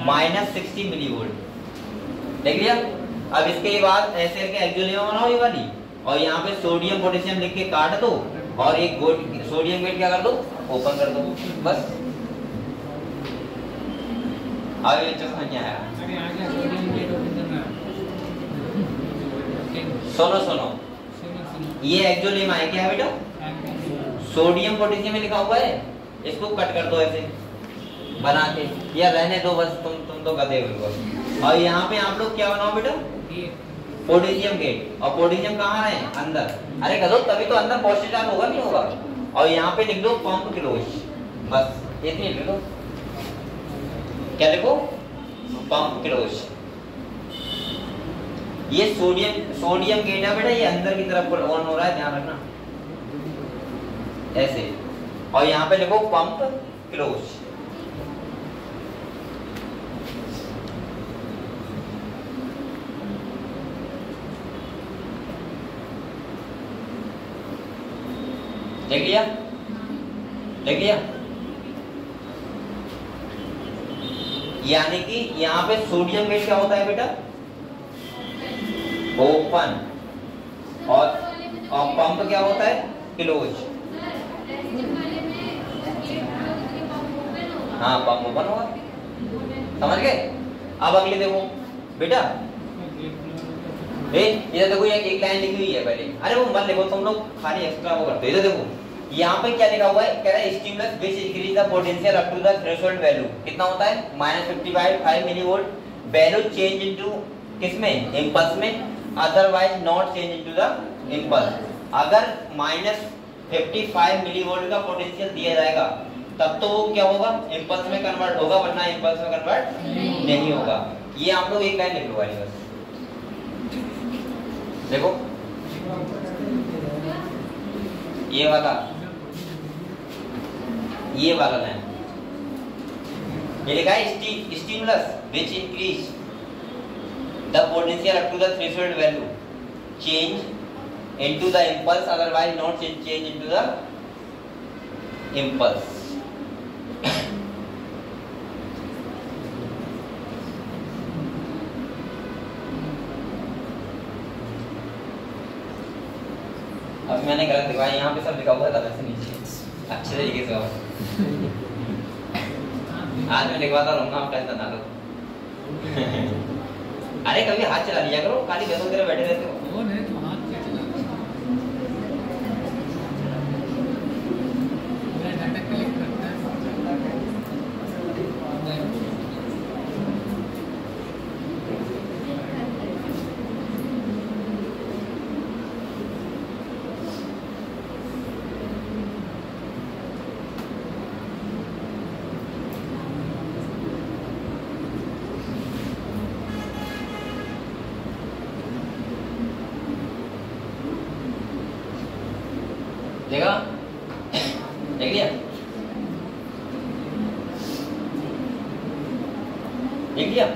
माइनस 60 मिलीवोल्ट, देख लिया। अब इसके बाद ऐसे करके एक्सोलियम बनाओ ये वाली, और यहाँ पे सोडियम पोटेशियम लिख के काट दो, और एक सोडियम गेट क्या कर दो ओपन कर दो, बस। आगे समझ आया, सुनो सुनो, ये एक्सोलियम है क्या है बेटा, सोडियम पोटेशियम में लिखा हुआ है, इसको कट कर दो ऐसे बना के, या रहने दो बस, तुम तो गधे हो। और यहाँ पे आप लोग क्या बनाओ बेटा, पोटेशियम गेट, और पोटेशियम कहाँ है अंदर, अरे गधो तभी तो अंदर पॉजिटिव चार्ज होगा, नहीं होगा। और यहाँ पे लिख दो पंप क्लोज, बस इतनी लिख दो, क्या लिखो पंप क्लोज। ये सोडियम गेट है बेटा, ये अंदर की तरफ ऑन हो रहा है, ध्यान रखना ऐसे, और यहाँ पे लिखो पंप क्लोज। देख लिया, देख लिया, यानी कि यहाँ पे सोडियम गेट क्या होता है बेटा ओपन, और पंप क्या होता है क्लोज। हाँ पंप ओपन होगा, समझ गए। अब अगले देखो बेटा, इधर देखो एक लाइन लिखी हुई है पहले, अरे वो मत लिखो तुम लोग, खाली एक्स्ट्रा वो करते हो। इधर देखो यहाँ पे क्या लिखा हुआ है, कह रहा है stimulus which increase the potential up to the threshold value, कितना होता है minus 55 millivolt, value change into किसमें इम्पल्स में, otherwise not change into the impulse. अगर माइनस 55 मिलीवोल्ट का पोटेंशियल दिया जाएगा तब तो वो क्या होगा इम्पल्स में कन्वर्ट होगा, वरना इम्पल्स में कन्वर्ट नहीं होगा। ये आप लोग एक लाइन लिख लो वाली बस, देखो ये वाला लाइन ये लिखा है stimulus which increase the potential up to the threshold value change into the impulse, otherwise not change into the impulse. अब मैंने गलत लिखा है, यहाँ पे सब लिखा हुआ था वैसे नीचे अच्छे तरीके से। आज मैं लिखवाता रहूंगा, आप टेंशन ना लो। अरे कभी हाथ चला लिया करो, खाली बैठो तेरे बैठे रहते हो। वो नहीं तो हाथ क्या चला, मैं नाटक क्लिक करता है। देखा, देख लिया, देख लिया।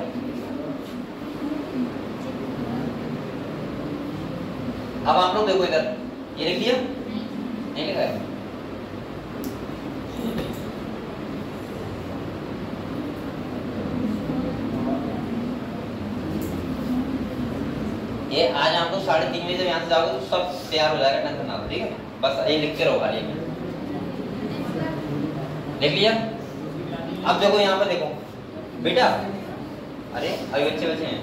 अब आप लोग देखो इधर, ये लिख लिया, नहीं लिखा है? ये आज आप लोग 3:30 बजे जब यहाँ से जाओगे तो सब तैयार हो जाएगा, टेंशन ना लो, ठीक है? बस ये लिखते रहो खाली। देख लिया? अब देखो यहाँ पर देखो बेटा, अरे अभी बच्चे बच्चे हैं,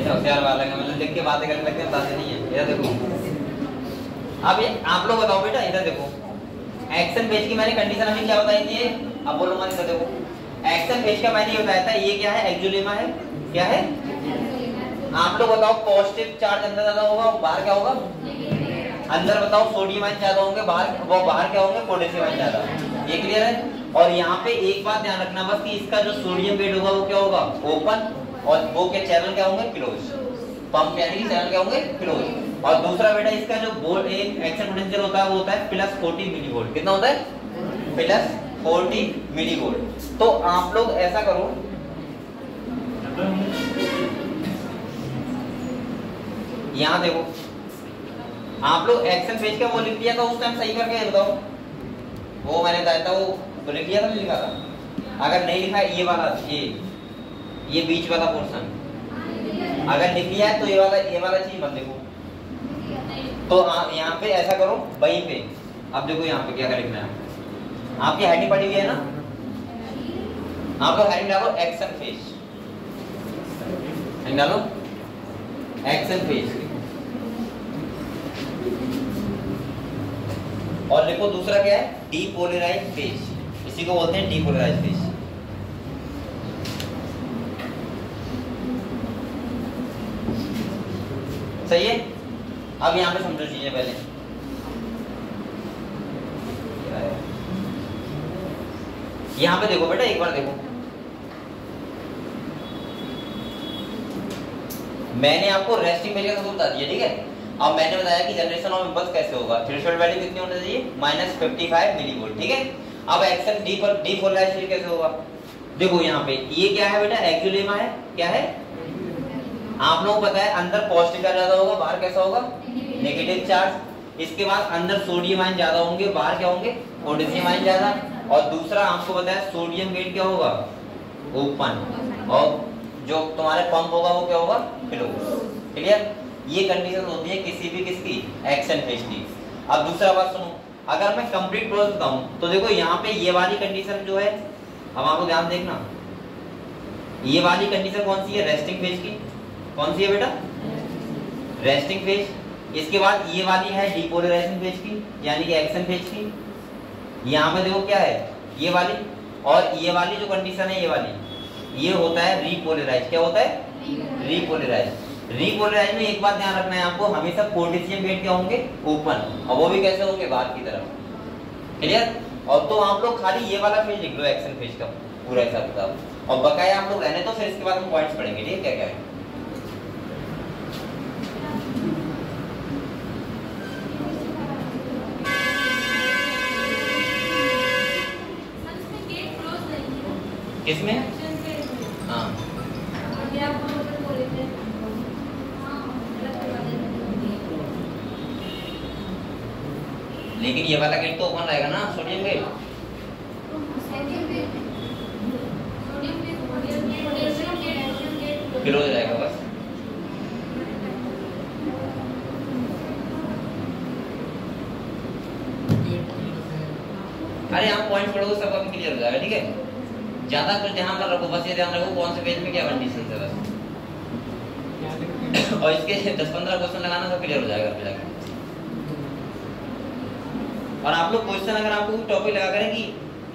होशियार वाला है, मतलब देख के बातें करने लगते हैं, बताते नहीं है। इधर देखो, अब ये आप लोग बताओ बेटा, इधर देखो एक्शन पेज की मैंने कंडीशन अभी क्या बताई थी, अब बोलो मत। इधर देखो एक्शन पेज का मैंने ये बताया था, ये क्या है, एक्जुलेमा है, क्या है? आप लोग बताओ पॉजिटिव चार्ज अंदर ज्यादा होगा, बाहर क्या होगा? अंदर बताओ सोडियम आयन ज्यादा होंगे, बाहर क्या होंगे? पोटेशियम आयन ज्यादा। ये क्लियर है? और यहाँ पे एक बात ध्यान रखना बस कि इसका जो सोडियम बेड होगा वो क्या होगा? ओपन, और वो के चैनल क्या होंगे? क्लोज। पंप यानी कि चैनल क्या होंगे? क्लोज। और दूसरा बेटा इसका जो वोल्ट एक एक्शन पोटेंशियल होता है वो होता है +40 मिलीवोल्ट। कितना होता है? +40 मिलीवोल्ट। तो आप लोग ऐसा करो, यहाँ देखो आप लोग एक्शन पेज का वो लिख लिया था उस टाइम, सही करके बताओ। वो मैंने बताया था, वो तो लिख लिया था, नहीं लिखा था? अगर नहीं लिखा ये वाला, ये बीच वाला पोर्शन अगर लिख लिया है तो ये वाला चीज मत देखो। तो यहाँ पे ऐसा करो, वहीं पे अब देखो यहाँ पे क्या लिखना है। आपकी हेडिंग पड़ी हुई है ना, आप लोग हेडिंग डालो एक्शन फेज, हेडिंग डालो एक्शन फेज, और लिखो दूसरा क्या है? Depolarised phase. इसी को बोलते हैं डीपोलराइज्ड फेज। सही है? अब यहाँ पे समझो चीजें पहले। यहाँ पे देखो बेटा, एक बार देखो, मैंने आपको रेस्टिंग फेज का बता दिया, ठीक है? अब मैंने बताया कि जनरेशन ऑफ इंपल्स कैसे होगा, थ्रेशोल्ड वैल्यू कितनी होनी चाहिए? -55 मिलीवोल्ट, ठीक है? अब एक्शन डीपोलराइजेशन कैसे होगा? देखो यहाँ पे ये क्या है बेटा? एक्जुलेमा है, क्या है? आप लोगों को पता है अंदर पॉजिटिव चार्ज ज्यादा होगा, बाहर कैसा होगा? Negative charge. इसके बाद अंदर सोडियम आयन ज्यादा होंगे, बाहर क्या होंगे? पोटेशियम आयन ज्यादा। और दूसरा आपको पता है सोडियम गेट क्या होगा? ओपन, और जो तुम्हारे पंप होगा वो क्या होगा? क्लोज। क्लियर? ये कंडीशन होती है किसी भी किसकी? एक्शन फेज की। अब दूसरा बात सुनो, अगर मैं कंप्लीट प्रोसेस बताऊं तो देखो यहाँ पे ये वाली कंडीशन जो है, अब आपको ध्यान देखना, ये वाली कंडीशन कौन सी है? रेस्टिंग फेज की। कौन सी है बेटा? Resting phase. इसके बाद ये वाली है डीपोलराइजेशन फेज की, यानी कि एक्शन फेज की। यहाँ पे देखो क्या है? ये वाली, और ये वाली जो कंडीशन है, ये वाली, ये होता है रीपोलराइज। क्या होता है? रीपोलराइज। रीपोलराइज में एक बात ध्यान रखना है आपको, हमेशा पोटेशियम गेट क्या होंगे? ओपन, और वो भी कैसे होंगे? बाहर की तरफ। क्लियर? और तो आप लोग खाली ये वाला फेज लिख लो, एक्शन फेज का पूरा हिसाब किताब, और बकाया आप लोग रहने तो फिर इसके बाद हम पॉइंट्स पढ़ेंगे, ठीक है? क्या क्या है? किसमें? हाँ, लेकिन ये वाला गेट तो ओपन रहेगा ना, सोडियम गेट। क्लोज रहेगा बस। अरे आप पॉइंट पढ़ोगे सबका भी क्लियर हो जाएगा, ठीक है। ज्यादा कुछ ध्यान मत रखो, बस ये ध्यान रखो कौन से पेज में क्या कंडीशन है बस। और इसके 10-15 क्वेश्चन लगाना सब क्लियर हो जाएगा फिर जाके। और आप लोग क्वेश्चन अगर आपको टॉपिक लगा करें कि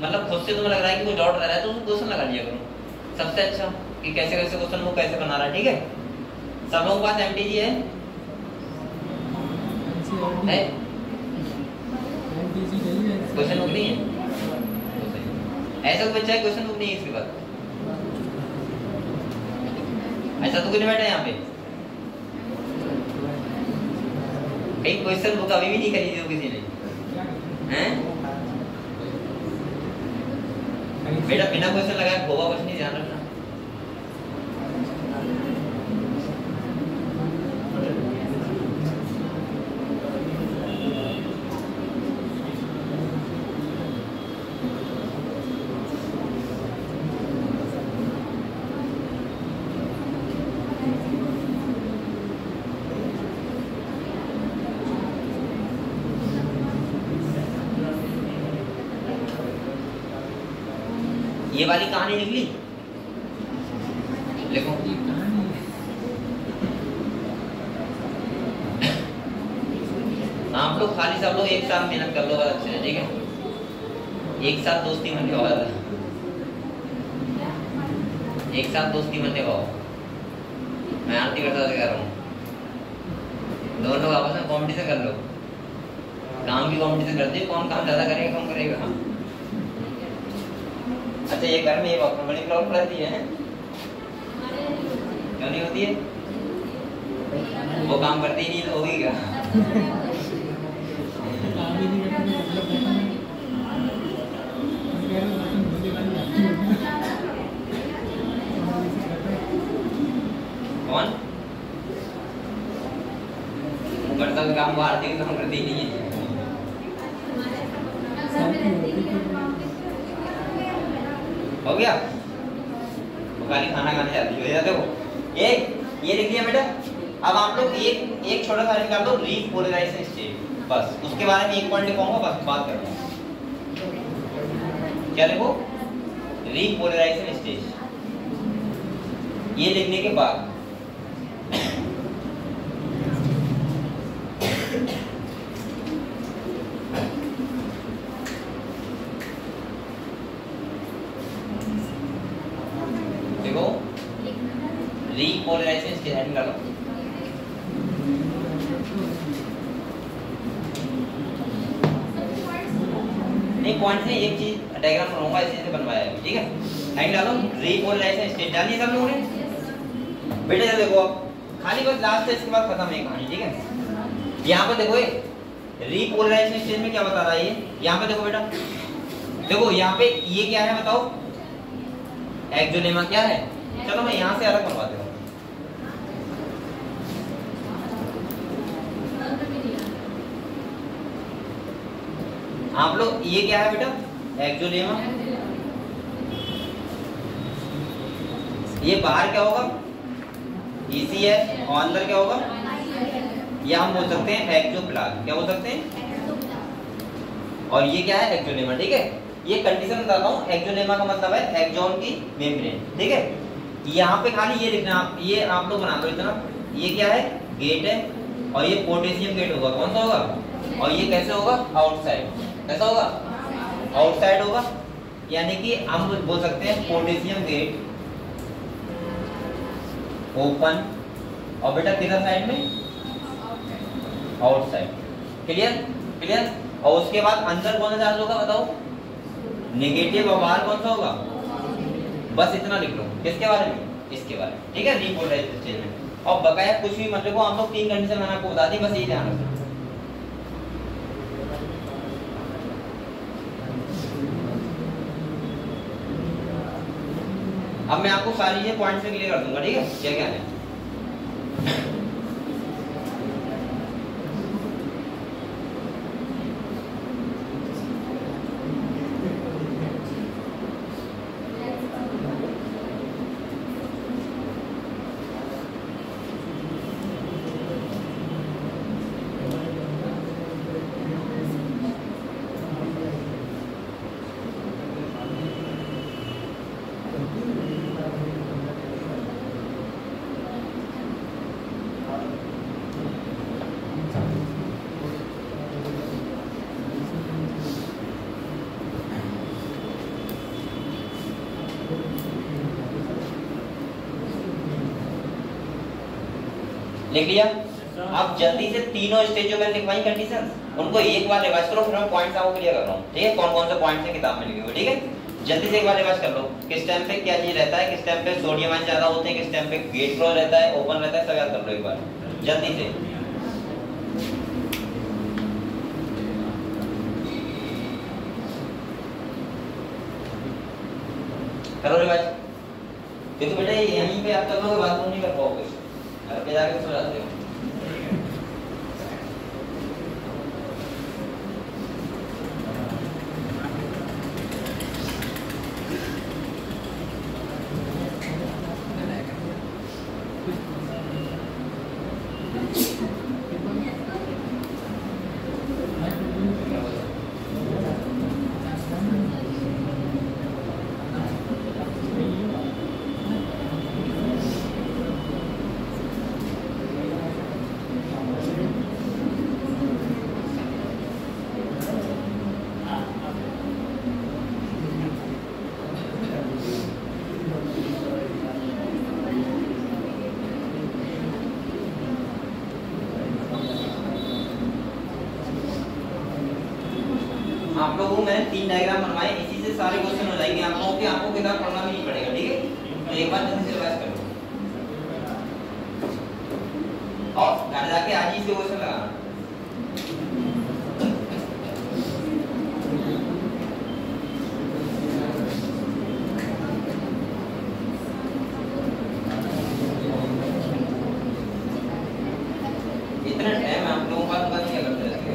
मतलब खुद से तुम्हें लग रहा है कि कोई डाउट रह रहा है तो उसको क्वेश्चन लगा लिया करो सबसे अच्छा, कि कैसे कैसे क्वेश्चन वो कैसे बना रहा है, ठीक है। सब लोगों के पास एमटीजी है? क्वेश्चन बुक नहीं है? ऐसा कोई बच्चा है क्वेश्चन बुक नहीं है इसके बाद? ऐसा तो कोई नहीं बैठा यहाँ पे? कहीं क्वेश्चन बुक अभी भी नहीं खरीदी हो किसी ने? हैं? बेटा बिना क्वेश्चन लगाए होगा कुछ नहीं, ध्यान रखना। ये वाली कहानी निकली, देखो आप लोग खाली सब लोग एक साथ मेहनत कर लो बस अच्छे से, ठीक है। एक साथ दोस्ती मन के बाद एक साथ दोस्ती मन के पाओ। मैं आरती करता कह रहा हूँ, दोनों लोग आपस में कॉम्पिटिशन कर लो, काम की कॉम्पिटिशन करते हो, कौन काम ज्यादा करेगा कौन करेगा। अच्छा ये घर में ये बड़ी प्रॉब्लम रहती है, क्यों नहीं होती है? वो काम करती ही नहीं तो होगी क्या? कौन करता है काम? बाहर आती काम करती ही नहीं है। हो गया? वो खाली खाना खाने जाती है। देखो ये लिख लिया बेटा। अब आप लोग एक छोटा सा निकाल दो, रीपोलराइजेशन स्टेट, बस उसके बारे में एक पॉइंट लिखूंगा, बस बात करूंगा। क्या लिखो? Repolarisation state. ये लिखने के बाद रीपोलराइजेशन स्टेट हेडिंग डालो। नहीं पॉइंट से एक चीज डायग्राम बनाऊंगा, इसी से बनवाया है, ठीक है। हेडिंग डालो रीपोलराइजेशन स्टेट, डालिए सब लोगों ने। बेटे जब देखो खाली बस लास्ट है, इसके बाद खत्म है कहानी, ठीक है। यहाँ पर देखो रीपोलराइजेशन स्टेट में क्या बता रहा है ये, यहाँ पे देखो बेटा, देखो यहाँ पे ये क्या है बताओ? एक्सोलेमा क्या है? चलो मैं यहाँ से अलग बनवा देता हूँ। आप लोग ये क्या है बेटा? एक्सोलेमा। ये बाहर क्या होगा? ECH, और अंदर क्या होगा? ये हम बोल सकते हैं एक्सोप्लाज्म। क्या बोल सकते हैं? और ये क्या है? एक्सोलेमा, ठीक है। ये कंडीशन बताता हूँ। एक्सोलेमा का मतलब है एक्सॉन की मेम्ब्रेन, ठीक है। यहाँ पे खाली ये लिखना, ये आप लोग बना दो इतना। ये क्या है? गेट है, और ये पोटेशियम गेट होगा। कौन सा होगा? और ये कैसे होगा? आउटसाइड। कैसा होगा? आउटसाइड होगा, यानी कि हम बोल सकते हैं पोटेशियम गेट ओपन, और बेटा किधर साइड में? आउटसाइड। क्लियर? क्लियर? और उसके बाद अंदर कौन सा चार्ज होगा बताओ? नेगेटिव। और बाहर कौन सा होगा? बस इतना लिख लो। किसके बारे में? इसके बारे में, ठीक है। रीपोलराइजेशन स्टेट में। और बकाया कुछ भी मतलब को हम लोग 3 कंडीशन मैंने आपको बता दी, बस यही ध्यान रखना। अब मैं आपको सारी ये पॉइंट से क्लियर कर दूंगा, ठीक है, क्या क्या है। लिख लिया। अब जल्दी से तीनों स्टेज जो मैंने लिखवाई कंडीशन उनको एक बार रिवाइज करो, फिर मैं पॉइंट्स आपको क्लियर कर रहा हूँ, ठीक है? कौन कौन से पॉइंट्स है किताब में लिखे हुए, ठीक है? जल्दी से एक बार रिवाइज कर लो। किस टाइम पे क्या चीज रहता है, किस टाइम पे सोडियम आयन ज्यादा होते हैं, किस टाइम पे गेट क्लोज रहता है, ओपन रहता है, सब याद कर लो एक बार जल्दी से। करो रिवाइज, क्योंकि बेटा यहीं पे आप कर लोगे बात नहीं कर पाओगे, घर पे जाके सो जाते हो। आप लोगों को मैंने 3 डायग्राम बनवाए, इसी से सारे क्वेश्चन हो जाएंगे आप लोगों के, आपको किताब पढ़ना भी नहीं पड़ेगा, ठीक है? तो एक बार जल्दी से रिवाइज कर लो और घर जाके आज ही इसके क्वेश्चन लगाना। इतना टाइम आप लोगों का क्या करते रहते हैं?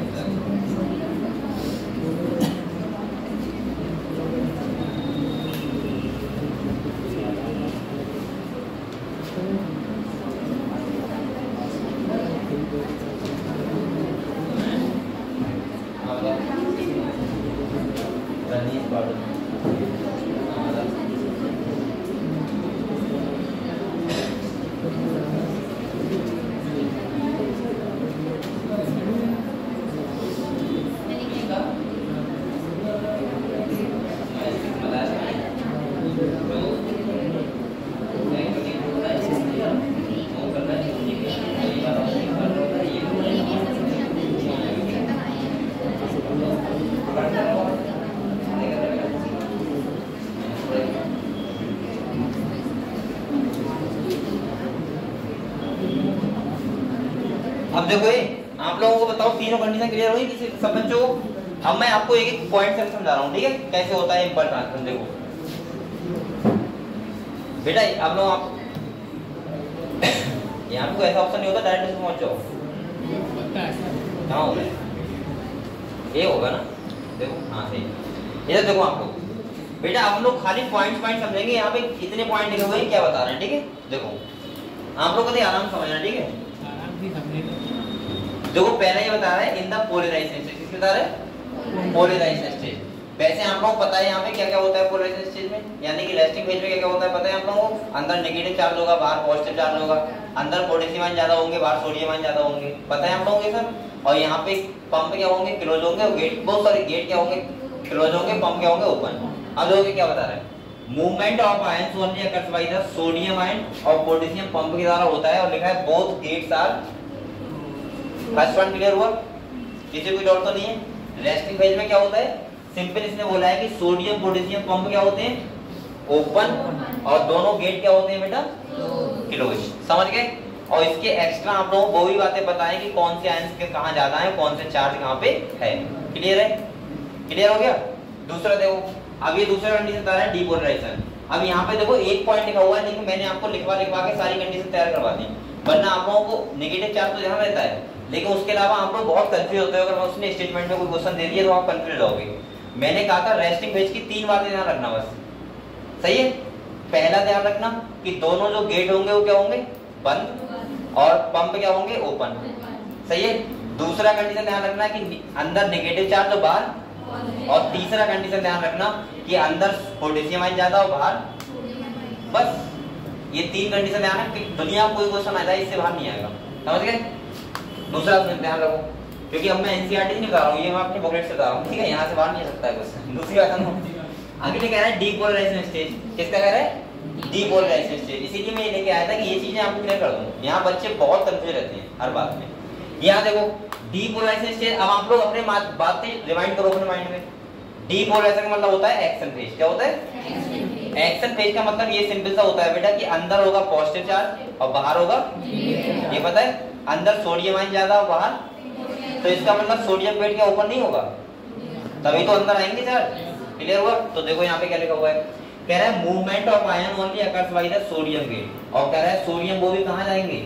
अब देखो ये आप लोगों को बताओ तीनों कंडीशन क्लियर हुई किसी सब बच्चों को? अब मैं आपको एक एक पॉइंट से समझा रहा हूँ, ठीक है? कैसे होता है इम्पल्स ट्रांसफर। देखो बेटा आप लोग आप यहाँ पे ऐसा ऑप्शन नहीं होता डायरेक्ट इसमें पहुंच जाओ, कहाँ होगा ये होगा ना? देखो हाँ सही, इधर देखो आप लोग बेटा आप लोग खाली पॉइंट समझेंगे, यहाँ पे इतने पॉइंट लिखे हुए हैं क्या बता रहे हैं, ठीक है? देखो आप लोग को आराम समझना, ठीक है? देखो पहले ये बता रहा है इन द पोलराइज्ड स्टेज, किस बता रहा है? Polarised stage. वैसे आप लोगों को पता है यहाँ पे क्या क्या होता है पोलराइज्ड स्टेज में, यानी कि रेस्टिंग फेज में क्या क्या होता है पता है आप लोगों को? अंदर नेगेटिव चार्ज होगा, बाहर पॉजिटिव चार्ज होगा, अंदर पोटेशियम आयन ज्यादा होंगे, बाहर सोडियम आयन ज्यादा होंगे, पता है आप लोगों को सर? और यहाँ पे पंप क्या होंगे? क्लोज होंगे, और गेट बहुत सारे गेट क्या होंगे? क्लोज होंगे, पंप क्या होंगे? ओपन। अब देखो क्या बता रहा है, movement of ions only occurs by the sodium ion और पोटेशियम पंप के द्वारा होता है, और लिखा है both gates are. First one clear हुआ? किसी कोई डाउट तो नहीं है? रेस्टिंग फेज में क्या होता है? सिंपल इसने बोला है कि सोडियम पोटेशियम पंप क्या होते हैं? ओपन, और दोनों गेट क्या होते हैं बेटा? क्लोज। समझ गए? और इसके एक्स्ट्रा आप लोगों को वो भी बातें बताएं कि कौन से आयंस के कहां ज्यादा है, कौन से चार्ज कहां पे है। क्लियर है? क्लियर हो गया? दूसरा देखो, अब ये दूसरा कंडीशन बता रहा है डीपोलराइजेशन। अब यहाँ पे देखो एक पॉइंट लिखा हुआ है, लेकिन मैंने आपको लिखवा के सारी कंडीशन तैयार करवा दी, वरना आप लोगों को नेगेटिव चार्ज तो ध्यान रहता है, लेकिन उसके अलावा आप लोग बहुत कंफ्यूज होते हो। अगर उसने स्टेटमेंट में कोई क्वेश्चन दे दिया तो आप कंफ्यूज होगे। मैंने कहा था रेस्टिंग फेज की 3 बातें ध्यान रखना बस, सही है? पहला ध्यान रखना कि दोनों जो गेट होंगे वो क्या होंगे? बंद, और पंप क्या होंगे? ओपन। सही है? दूसरा कंडीशन ध्यान रखना कि अंदर नेगेटिव चार्ज और बाहर, और तीसरा कंडीशन ध्यान रखना कि अंदर पोटेशियम आयन ज्यादा और बाहर। बस ये 3 कंडीशन ध्यान रख, दुनिया में कोई क्वेश्चन आ जाए इससे बाहर नहीं आएगा। समझ गए? दूसरा ध्यान रखो, क्योंकि अब मैं एनसीईआरटी से नहीं बता रहा हूँ, ये मैं अपनी बुकलेट से बता रहा हूँ, ठीक है? यहाँ से बाहर नहीं आ सकता है क्वेश्चन। दूसरी बात हम अगले कह रहा है डीपोलराइजेशन स्टेज। किसका कह रहा है? Depolarisation stage. इसीलिए मैं ये लेके आया था कि ये चीजें आपको क्लियर कर दूं। यहाँ बच्चे बहुत कंफ्यूज रहते हैं हर बात में। यहाँ देखो डीपोलराइजेशन स्टेज, अब आप लोग अपने बातें रिवाइंड करो अपने माइंड में। डीपोलराइजेशन का मतलब होता है एक्शन फेज। क्या होता है? एक्शन फेज का मतलब ये सिंपल सा होता है बेटा कि अंदर होगा पॉजिटिव चार्ज और बाहर होगा, ये पता है, अंदर सोडियम आयन ज्यादा और बाहर, तो इसका मतलब सोडियम गेट क्या ओपन नहीं होगा, तभी तो अंदर आएंगे चार्ज। क्लियर हुआ? तो देखो यहाँ पे क्या लिखा हुआ है, कह रहा है movement of ion only occurs by the sodium gate, और कह रहा है सोडियम वो भी कहाँ जाएंगे,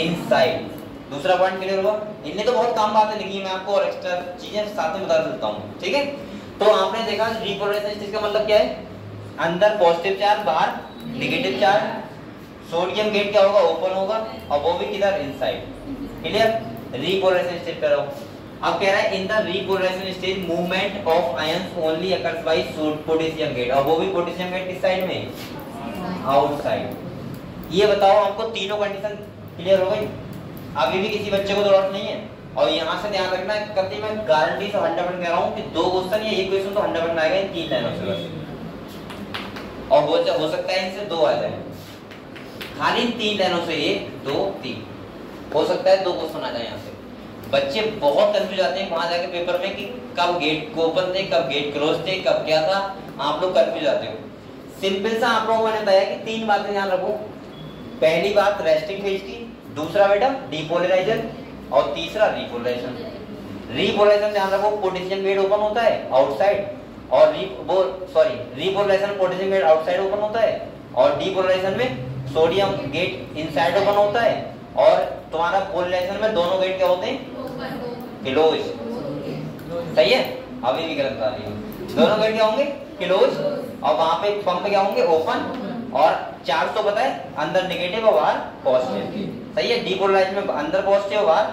इनसाइड। दूसरा पॉइंट क्लियर हुआ? इनने तो बहुत काम बातें लिखी है, मैं आपको और एक्स्ट्रा चीजें साथ में बता देता हूँ, ठीक है। तो आपने देखा डीपोलराइजेशन स्टेज का मतलब क्या है, अंदर पॉजिटिव चार्ज बाहर नेगेटिव चार्ज, सोडियम गेट क्या होगा, ओपन होगा, और वो भी किधर, इनसाइड। क्लियर? रीपोलराइजेशन स्टेज पे रहो। अब कह रहा है in the repolarisation stage movement of ions only occurs by potassium gate, और वो भी पोटेशियम गेट किस साइड में, आउटसाइड। ये बताओ आपको तीनों कंडीशन क्लियर हो गई? अभी भी किसी बच्चे को तो डाउट नहीं है? और यहाँ से ध्यान रखना है, कभी मैं गारंटी से 100% कह रहा हूँ कि 2 क्वेश्चन या 1 क्वेश्चन तो 100% आएगा इन 3 लाइनों से बस, और हो सकता है इनसे 2 आ जाए, खाली इन 3 लाइनों से 1 2 3 हो सकता है 2 क्वेश्चन आ जाए यहाँ से। बच्चे बहुत कंफ्यूज आते हैं वहां जाके पेपर में कि कब गेट को ओपन थे, कब गेट क्लोज थे, कब क्या था, आप लोग कंफ्यूज आते हो। सिंपल सा आप लोगों को मैंने बताया कि 3 बातें ध्यान रखो। पहली बात रेस्टिंग फेज की, दूसरा बेटा डीपोलराइजेशन, और तीसरा रीपोलराइजेशन। रीपोलराइजेशन ध्यान रखो, पोटेशियम गेट ओपन होता है आउटसाइड, और repolarisation potassium gate outside open होता है, और डीपोलराइजेशन में सोडियम गेट इनसाइड ओपन होता है, और तुम्हारा पोलराइजेशन में दोनों गेट क्या होते हैं, क्लोज। सही है? अभी भी गलत आ रही है, दोनों गेट क्या होंगे, क्लोज, और वहां पे पंप क्या होंगे, ओपन, और चार्ज तो पता है अंदर नेगेटिव और बाहर पॉजिटिव। सही है? डीपोलराइज में अंदर पॉजिटिव और बाहर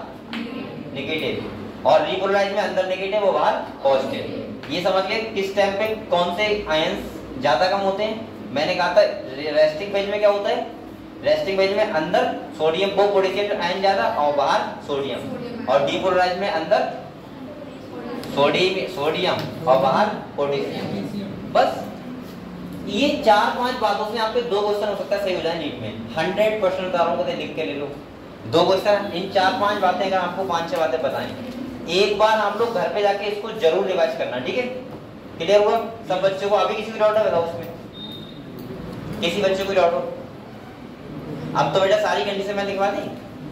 नेगेटिव, और रीपोलराइज में अंदर नेगेटिव और बाहर पॉजिटिव। ये समझ गए किस टाइम पे कौन से आयंस ज्यादा कम होते हैं। मैंने कहा था रेस्टिंग फेज में क्या होता है, रेस्टिंग फेज में अंदर सोडियम वो पोटेशियम आयन ज्यादा और बाहर सोडियम, और डीपोलराइज में अंदर सोडियम और बाहर पोटेशियम। बस ये 4-5 बातों से आपके 2 क्वेश्चन हो सकता है सही हो जाए नीट में। 100% बता रहा हूं, तो लिख के ले लो 2 क्वेश्चन। इन 4-5 बातें अगर आपको 5-6 बातें बताएं, एक बार आप लोग घर पे जाके इसको जरूर रिवाइज करना, ठीक है? क्लियर हुआ सब बच्चों को? अभी किसी को डाउट है बताओ उसमें, किसी बच्चे को डाउट हो? अब तो बेटा सारी कंडीशन मैं लिखवा दी,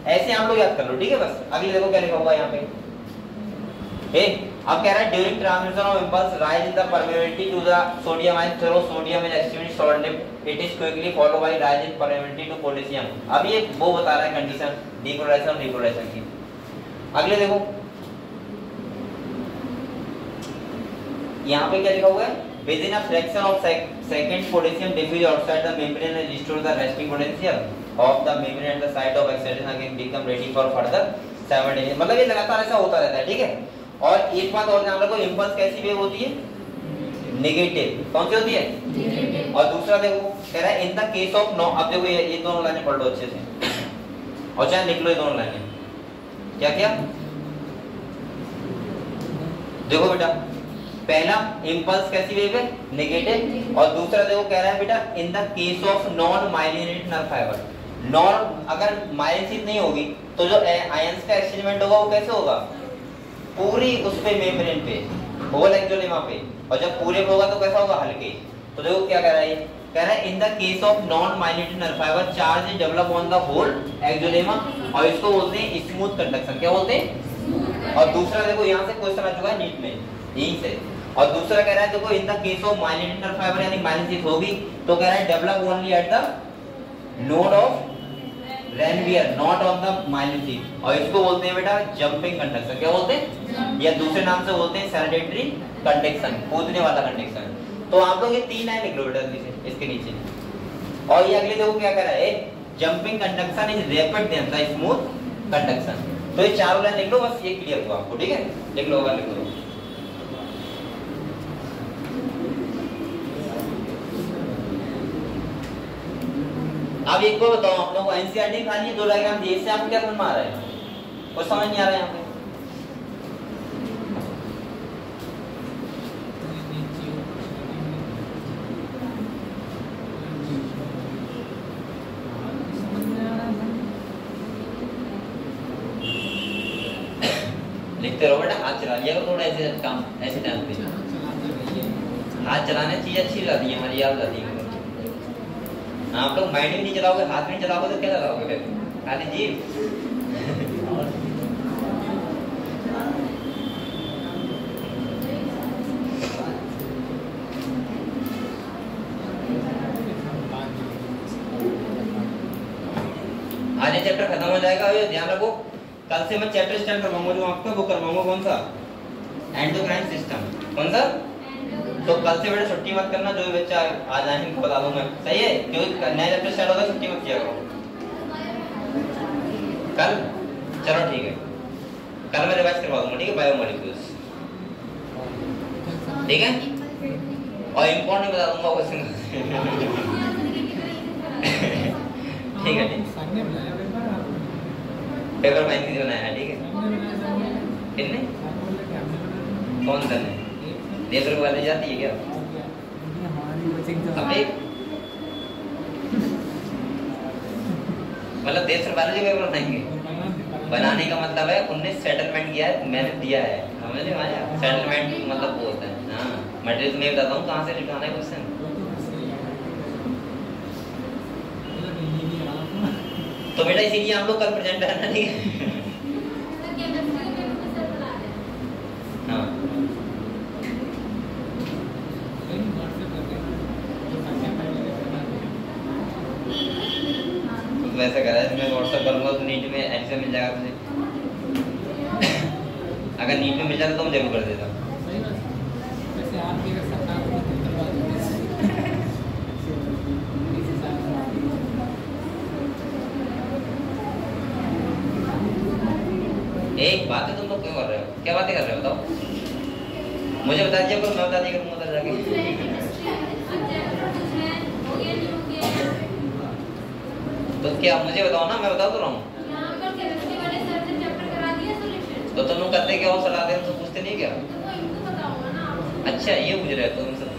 ऐसे आप लोग याद कर लो, ठीक है? बस अगले देखो क्या लिखा हुआ है यहाँ पे। अब कह रहा है during transmission of impulse rise in the permeability to the sodium ion through sodium is extremely salted, it is quickly followed by rise in permeability to potassium. अब ये वो बता रहा है कंडीशन डीपोलराइजेशन और रीपोलराइजेशन की। अगले देखो यहाँ पे क्या लिखा हुआ है, within a fraction of second potassium diffuse outside the membrane and restore the resting potential of the membrane at the site of excitation again become ready for further simultaneous। मतलब ये लगातार ऐसा होता रहता है, ठीक है? और एक बात और ध्यान रखो, इंपल्स कैसी वेव होती है, नेगेटिव। कौन सी होती है, नेगेटिव। और दूसरा देखो कह रहा है in the case of no, अब देखो ये दोनों लाइनें पढ़ लो अच्छे से, और चाहे लिख लो ये दोनों लाइनें। क्या क्या देखो बेटा, पहला इंपल्स कैसी वेव है, नेगेटिव, और दूसरा देखो कह रहा है बेटा इन the case of non myelinated nerve fibre. Non अगर माइलिनेटेड नहीं होगी तो जो आयंस का एक्सचेंजमेंट होगा वो कैसे होगा, पूरी उस पे मेम्ब्रेन पे, होल एक्सोलेमा पे, और जब पूरे पे होगा तो कैसा होगा, हल्के। तो देखो क्या कह रहा है, कह रहा है in the case of non myelinated nerve fibre charge develop on the whole axolemma, और इसको बोलते हैं स्मूथ कंडक्शन। क्या बोलते हैं? और दूसरा देखो यहाँ से क्वेश्चन आ चुका है नीट में यहीं से, और दूसरा कह रहा है देखो इन the case of myelinated nerve fibre यानी माइलिनेटेड होगी तो कह रहा है develop only at the node of Ranvier not on the myelinated, और इसको बोलते हैं बेटा जंपिंग कंडक्शन। क्या बोलते हैं? या दूसरे नाम से बोलते हैं सैलिडेटरी कंडक्शन, कूदने वाला कंडक्शन। तो आप लोग ये 3 लाइन लिख लो बेटा इसके नीचे। और ये अगले देखो क्या कह रहा है, jumping conduction is rapid then the smooth conduction. तो ये 4 लाइन लिख लो, बस ये क्लियर हुआ आपको, ठीक है? लिख लो, लिख लो। अब एक बार बताओ आप लोगों को एनसीईआरटी खाली 2 डायग्राम दिए, इससे आपको क्या समझ में आ रहा है, कुछ समझ नहीं आ रहा है यहाँ पे? लिखते रहो बेटा, हाथ चला लिया करो थोड़ा ऐसे काम, ऐसे टाइम पे हाथ चलाने चीज अच्छी रहती है हमारी, याद रहती है। आप लोग माइंड भी नहीं चलाओगे, हाथ भी नहीं चलाओगे तो क्या चलाओगे फिर, खाली जीभ। आज ये चैप्टर खत्म हो जाएगा, ये ध्यान रखो। कल से मैं चैप्टर स्टार्ट करवाऊंगा, जो आपका वो करवाऊंगा कौन सा, एंडोक्राइन सिस्टम। कौन सा? तो कल से बेटा छुट्टी मत करना, जो भी बच्चा आज आए इनको बता दूंगा, सही है? क्योंकि नया चैप्टर स्टार्ट होगा, छुट्टी मत किया करो कल। चलो ठीक है, कल मैं रिवाइज करवा दूंगा, ठीक है? बायोमोलिक्यूल्स, ठीक है? और इम्पोर्टेंट बता दूंगा क्वेश्चन। ठीक है, ठीक। पेपर फाइन किसी बनाया है, ठीक है? कितने? कौन सा ने? लेबर वाले जाती है क्या? अबे मतलब देश सरकार जी पेपर बनाएंगे? बनाने का मतलब है उनने सेटलमेंट किया है, मैंने दिया है, समझ में आया? सेटलमेंट मतलब वो होता है। हाँ, मटेरियल मैं बताता हूँ कहाँ से लिखाना है क्वेश्चन। तो बेटा इसीलिए आप लोग कल प्रेजेंट करना, ठीक है? हाँ, वैसा करा है, मैं व्हाट्सएप करूंगा तो नीट में ऐसे मिल जाएगा तुझे। अगर नीट में मिल जाता तो मैं जरूर कर देता। एक बात है, तुम लोग क्यों कर रहे हो? क्या बातें कर रहे हो बताओ? मुझे बता दीजिए, मैं बता दिया करूँगा उधर जाके। तो क्या मुझे बताओ ना, मैं बता तो रहा हूँ। तो तुम लोग करते क्या हो, सलाह देते तो पूछते नहीं क्या? अच्छा ये पूछ रहे हो तुम सब।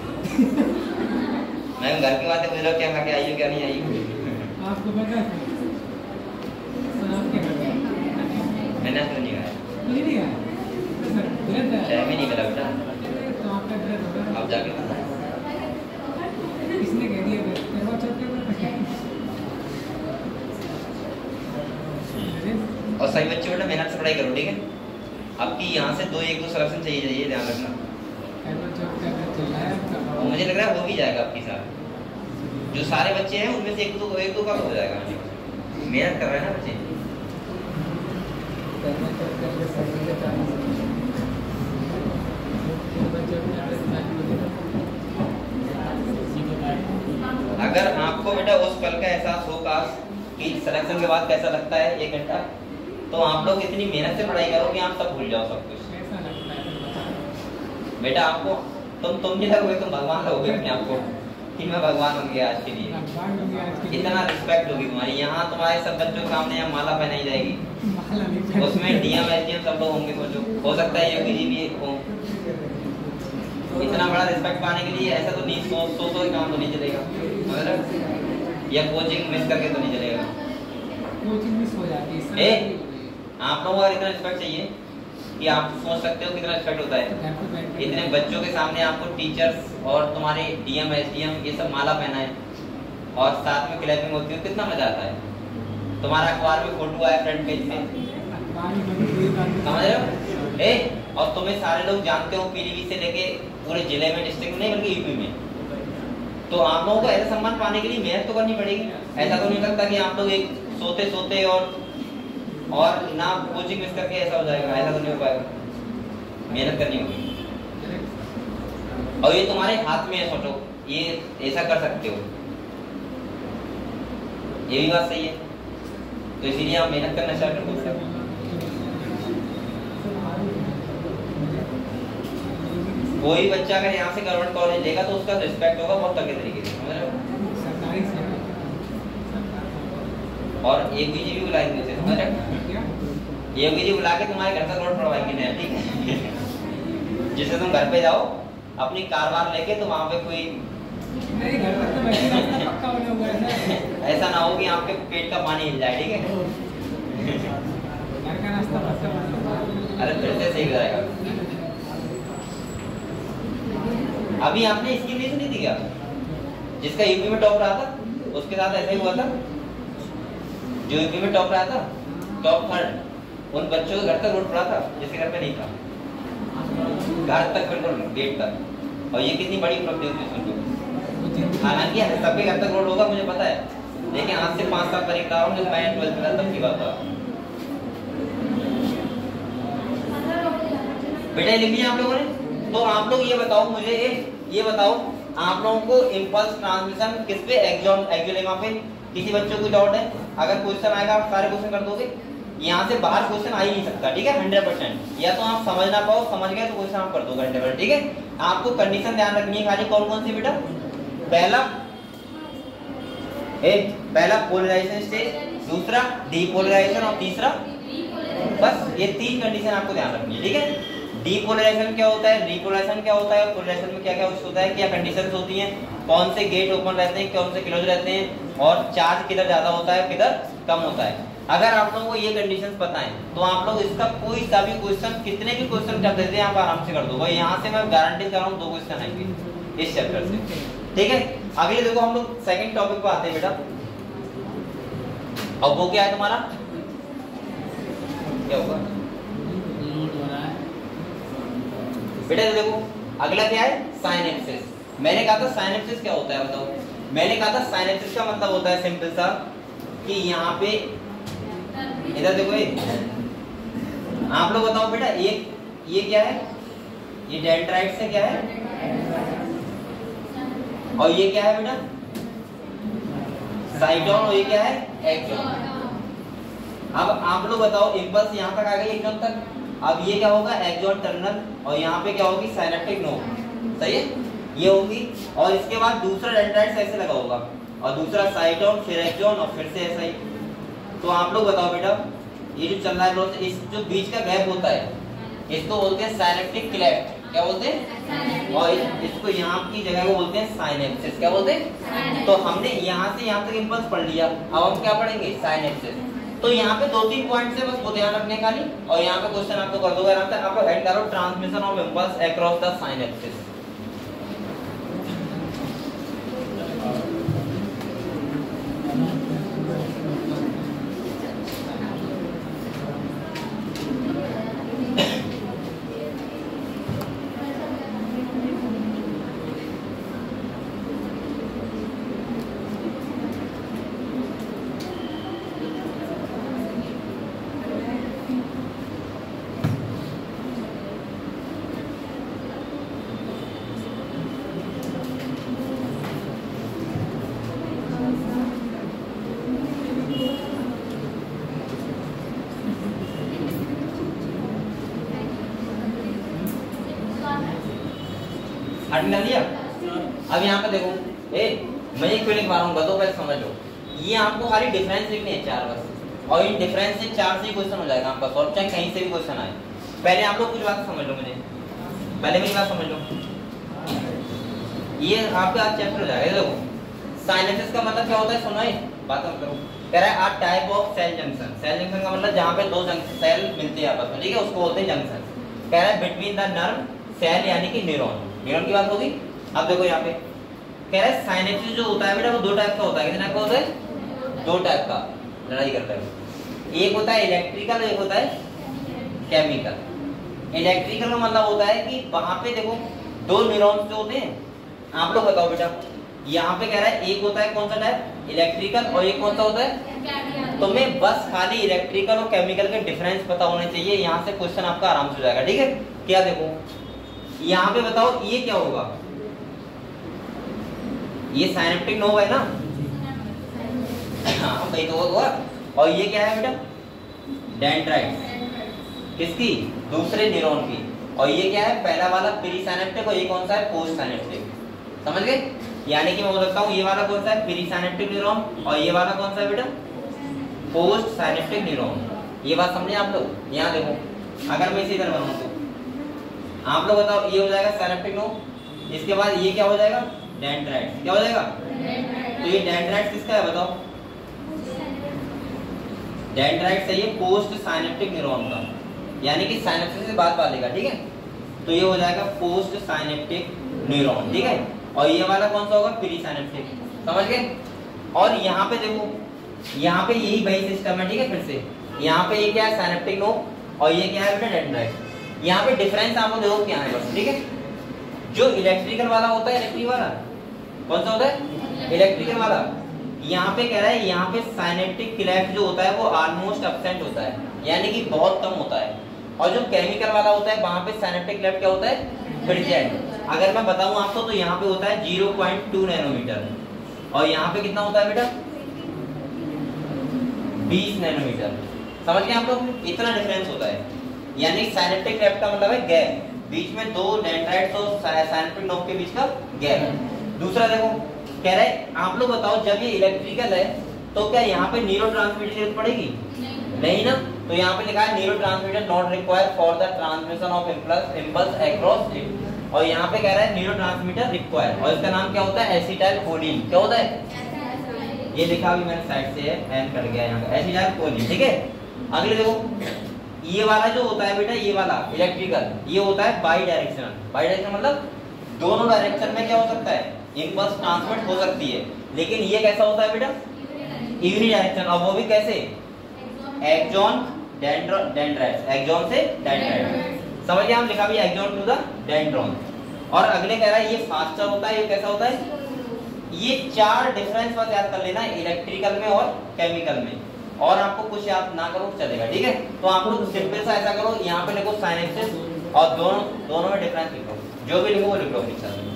मैं घर की बातें पूछ रहा हूँ, क्या खा के आई हो क्या नहीं आई हो? आपको पता है? मैंने आज नहीं खाया, नहीं दिया चाय भी नहीं मिला बेटा। तो आपका गलत होगा। आप जाके किसने कह दिया? करवा चौथ के ऊपर और सही बच्चे बेटा मेहनत से पढ़ाई करो, ठीक है? आपकी यहाँ से एक दो सिलेक्शन चाहिए, ध्यान रखना। और मुझे लग रहा है हो भी जाएगा आपके साथ, जो सारे बच्चे हैं उनमें से एक दो का हो जाएगा। मेहनत कर रहे हैं ना बच्चे। अगर आपको बेटा उस पल का एहसास हो काश कि सिलेक्शन के बाद कैसा लगता है 1 घंटा, तो आप लोग इतनी मेहनत से पढ़ाई करो कि आप सब भूल जाओ सब कुछ। बेटा आपको तुम नहीं लगोगे, तुम भगवान लगोगे अपने आप को कि मैं भगवान बन गया आज के लिए। इतना रिस्पेक्ट होगी तुम्हारी, यहाँ तुम्हारे सब बच्चों के सामने यहाँ माला पहनाई जाएगी, उसमें डीएम एसडीएम सब लोग होंगे, सोचो हो सकता है योगी जी भी हो। इतना बड़ा रिस्पेक्ट पाने के लिए ऐसा तो नहीं, सो काम तो नहीं चलेगा, मतलब या कोचिंग मिस करके तो नहीं चलेगा। कोचिंग मिस हो जाती है। आप लोगों को इतना रिस्पेक्ट चाहिए कि आप सोच सकते हो कितना रिस्पेक्ट होता है। इतने बच्चों के सामने आपको टीचर्स और तुम्हारे डीएम एसडीएम ये सब माला पहनाए और साथ में क्लैपिंग होती है, कितना मजा आता है। तुम्हारा अखबार में फोटो आया फ्रंट पेज पे, समझ रहे हो? और तुम्हें सारे लोग जानते हो पीलीभीत से लेके पूरे जिले में, डिस्ट्रिक्ट में नहीं बल्कि यूपी में। तो आप लोगों को ऐसा सम्मान पाने के लिए मेहनत तो करनी पड़ेगी। ऐसा तो नहीं लगता कि आप लोग एक सोते और ना कोचिंग मिस करके ऐसा हो जाएगा, ऐसा तो नहीं हो पाएगा। मेहनत करनी होगी और ये तुम्हारे हाथ में है, सोचो ये ऐसा कर सकते हो, ये भी बात सही है। तो इसीलिए आप मेहनत करना स्टार्ट कर सकते हो। कोई बच्चा अगर यहाँ से गवर्नमेंट कॉलेज लेगा तो उसका रिस्पेक्ट होगा बहुत तगड़े तरीके से, समझ रहे हो? और एक बीजी भी बुलाएंगे उसे, समझ रहे हो? एक बीजी बुला के तुम्हारे घर का रोड पड़वाएंगे नया, ठीक है? जिससे तुम घर पे जाओ अपनी कार लेके, तो वहाँ पे कोई नहीं, घर पर तो वैसे रास्ता पक्का बना हुआ है। ऐसा ना हो कि आपके पेट का पानी हिल जाए, ठीक है? घर का रास्ता पक्का बना हुआ है। अरे फिर से अभी आपने इसकी नहीं सुनी थी क्या? जिसका यूपी में टॉप रहा था उसके साथ ऐसा ही हुआ था। जो यूपी में टॉप रहा था, टॉप थर्ड, उन बच्चों के घर तक रोड पड़ा था जिसके घर पे नहीं था, घर तक बिल्कुल गेट तक। और ये कितनी बड़ी उपलब्धि होती है उनको। हालांकि सबके घर तक रोड होगा मुझे पता है, लेकिन आज से 5 साल पहले बता रहा हूँ जब मैं 12th में था तब की बात था। बेटा लिख लिया आप लोगों ने? तो आप लोग ये बताओ मुझे, ये बताओ आप लोगों को इम्पल्स ट्रांसमिशन किस पे, एक्सोलेमा पे? किसी बच्चों को डाउट है? अगर क्वेश्चन आएगा आप सारे क्वेश्चन कर दोगे, यहाँ से बाहर क्वेश्चन आ ही नहीं सकता, ठीक है 100%। या तो आप समझ ना पाओ, समझ गए तो क्वेश्चन आप कर दोगे 100%, ठीक है। आपको कंडीशन ध्यान रखनी है खाली, कौन कौन सी बेटा? पहला पोलराइजेशन स्टेज, दूसरा डीपोलराइजेशन और तीसरा, बस ये 3 कंडीशन आपको ध्यान रखनी है, ठीक है। डीपोलराइजेशन क्या होता है, रीपोलराइजेशन क्या होता है, पोलराइजेशन में क्या क्या होता है, क्या कंडीशंस होती हैं, कौन से गेट ओपन रहते हैं, कौन से क्लोज रहते हैं, और चार्ज किधर ज्यादा होता है किधर कम होता है। अगर आप लोगों को ये कंडीशंस पता है तो आप लोग इसका कोई सा भी क्वेश्चन, कितने भी क्वेश्चन जब देते हैं आप आराम से कर दो। यहाँ से मैं गारंटी कर रहा हूँ 2 क्वेश्चन आएंगे इस चैप्टर से, ठीक है। अगले देखो हम लोग सेकंड टॉपिक पे आते हैं बेटा, और वो क्या है तुम्हारा, क्या होगा बेटा? देखो अगला क्या है, साइनेप्सिस। मैंने कहा था साइनेप्सिस क्या होता है बताओ? मैंने कहा था साइनेप्सिस का मतलब होता है सिंपल सा कि यहाँ पे इधर देखो, आप लोग बताओ बेटा, ये क्या है, ये डेंड्राइट से क्या है, और ये क्या है बेटा, साइटोन, और ये क्या है, एक्सोन। अब आप लोग बताओ इम्पल्स यहाँ तक आ गई एक्सोन तक, अब ये क्या होगा, एक्सोन टर्मिनल, और यहाँ पे क्या होगी, साइनेप्टिक नोड, सही है, ये होगी। और इसके बाद दूसरा डेंड्राइट ऐसे लगा होगा, और दूसरा साइटोन, फिर एक्सोन, और फिर से ऐसा ही। तो आप लोग बताओ बेटा, ये जो चल रहा है इस जो बीच का गैप होता है इसको बोलते हैं साइनेप्टिक क्लेफ्ट, क्या बोलते हैं, और इसको यहाँ की जगह को बोलते हैं साइनेप्सिस, क्या बोलते हैं। तो हमने यहाँ से यहाँ तक इम्पल्स पढ़ लिया, अब हम क्या पढ़ेंगे, साइनेप्सिस। तो यहाँ पे 2-3 पॉइंट से बस वो ध्यान रखने का नहीं, और यहाँ पे क्वेश्चन आपको कर दोगे आराम से। आप लोग हेड करो transmission of impulse across the synapsis. हट लिया। अब यहाँ पे देखो, मैं एक क्वेश्चन लिखवा रहा हूँ, बताओ पहले समझ लो। ये आपको खाली डिफरेंस लिखने हैं 4 बस, और इन डिफरेंस से 4 से ही क्वेश्चन हो जाएगा आपका सॉल्व, चाहे कहीं से भी क्वेश्चन आए। पहले आप लोग कुछ बात समझ लो, मुझे पहले मेरी बात समझ लो, ये आपका आज चैप्टर हो जाएगा। देखो साइनेप्सिस का मतलब क्या होता है, सुनो बात करो। कह रहा है a type of cell junction. Cell junction का मतलब जहाँ पे 2 सेल मिलते हैं आपस में, ठीक है, उसको बोलते हैं जंक्शन। कह रहा है बिटवीन द नर्व सेल यानी कि न्यूरॉन, न्यूरॉन की बात होगी। अब देखो यहाँ पे कह रहा है साइनेप्सिस जो होता है बेटा वो 2 टाइप का होता है। कितने टाइप का होता है, 2 टाइप का, लड़ाई करता है। एक होता है इलेक्ट्रिकल, एक होता है केमिकल। इलेक्ट्रिकल का मतलब होता है कि वहां पे देखो 2 न्यूरॉन्स जो होते हैं, आप लोग बताओ बेटा, यहाँ पे कह रहा है एक होता है कौन सा टाइप, इलेक्ट्रिकल, और एक कौन सा होता है। तो मैं बस खाली इलेक्ट्रिकल और केमिकल के डिफरेंस पता होने चाहिए, यहाँ से क्वेश्चन आपका आराम से हो जाएगा, ठीक है। क्या देखो यहाँ पे बताओ ये क्या होगा, ये साइनेप्टिक नोड है ना, हाँ भाई तो होगा। और ये क्या है बेटा, डेंड्राइट, किसकी, दूसरे न्यूरॉन की। और ये क्या है, पहला वाला प्री साइनेप्टिक, और ये कौन सा है, पोस्ट साइनेप्टिक। समझ गए, यानी कि मैं बोल सकता हूँ ये वाला कौन सा है, प्री साइनेप्टिक न्यूरॉन, और ये वाला कौन सा है बेटा, पोस्ट साइनेप्टिक न्यूरॉन। ये बात समझे आप लोग। यहाँ देखो अगर मैं इसे इधर बनाऊं तो आप लोग बताओ, ये हो जाएगा साइनेप्टिक नोड, इसके बाद ये क्या हो जाएगा, डेंड्राइट। क्या हो जाएगा, तो ये डेंड्राइट किसका है बताओ, डेंड्राइट सही है पोस्ट साइनेप्टिक न्यूरॉन का, यानी कि साइनेप्सिस से बात पालेगा, ठीक है। तो ये हो जाएगा पोस्ट साइनेप्टिक न्यूरॉन, ठीक है। और ये वाला कौन सा होगा, प्री साइनेप्टिक, समझ गए। और यहाँ पे देखो, यहाँ पे यही वही सिस्टम है, ठीक है। फिर से यहाँ पे ये क्या है, साइनेप्टिक नोड, और ये क्या है बेटा, डेंड्राइट। यहाँ पे डिफरेंस आपको देखो क्या है बस, ठीक है। जो इलेक्ट्रिकल वाला होता है, इलेक्ट्रिक वाला कौन सा होता है, इलेक्ट्रिकल वाला, यहाँ पे कह रहा है, यहाँ पे साइनेप्टिक क्लेफ्ट जो होता है वो ऑलमोस्ट एब्सेंट होता है, यानी कि बहुत कम होता है। और जो केमिकल वाला होता है वहां पे साइनेप्टिक क्लेफ्ट क्या होता है, प्रेजेंट। अगर मैं बताऊं आपको तो यहाँ पे होता है 0.2 नैनोमीटर, और यहाँ पे कितना होता है बेटा, 20 नैनोमीटर। समझ गए आप लोग, इतना डिफरेंस होता है। यानी साइनेप्टिक क्लेफ्ट का मतलब है गैप, बीच में दो डेंड्राइट्स और साइनेप्टिक नोड के बीच का गैप है। दूसरा देखो, कह रहे हैं आप लोग बताओ, जब ये इलेक्ट्रिकल है तो क्या यहाँ पे न्यूरोट्रांसमीटर की जरूरत पड़ेगी, नहीं ना। तो यहाँ पे लिखा है neurotransmitter not required for the transmission of impulse across it, और यहाँ पे कह रहा है न्यूरोट्रांसमीटर रिक्वायर्ड, और इसका नाम क्या होता है, एसिटाइलकोलिन। क्या होता है, ये लिखा भी मैंने साइड से है, एन कट गया यहाँ, एसिटाइलकोलिन, ठीक है। अगले देखो, ये वाला जो होता है बेटा, ये वाला इलेक्ट्रिकल, ये होता है बाई डायरेक्शनल। बाई डायरेक्शनल मतलब दोनों डायरेक्शन में क्या हो सकता है, इम्पल्स ट्रांसमिट हो सकती है। लेकिन ये कैसा होता है बेटा, यूनि डायरेक्शन, और वो भी कैसे, एक्सॉन डेंड्राइट्स, एक्सॉन से डेंड्राइट, समझ गए। हम लिखा भी एक्सॉन टू द डेंड्रॉन। और अगले कह रहा है ये फास्टर होता है, ये कैसा होता है, ये चार डिफरेंस बस याद कर लेना, इलेक्ट्रिकल में और केमिकल में, और आपको कुछ याद ना करो चलेगा, ठीक है। तो आप लोग सिंपल सा ऐसा करो, यहाँ पे लिखो साइनेप्सिस, और दोनों में डिफरेंस लिखो, जो भी लिखो वो लिखो अपनी इच्छा से।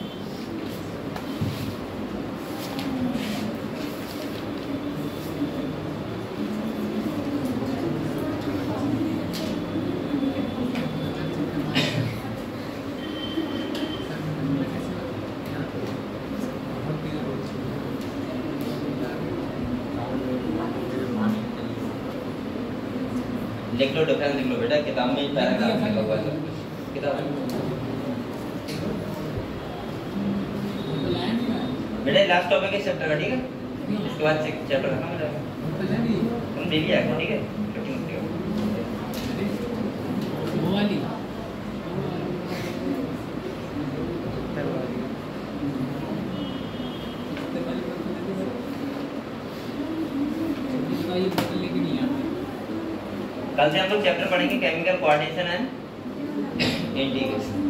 लिख लो डिफरेंस, लिख लो बेटा, किताब में पैराग्राफ लिखा हुआ है, किताब बेटा लास्ट टॉपिक है चैप्टर का, ठीक है। इसके बाद चैप्टर खत्म हो जाएगा, तुम डेली आएगा, ठीक है। वो वाली कल से हम लोग चैप्टर पढ़ेंगे केमिकल कोऑर्डिनेशन एंड इंटीग्रेशन।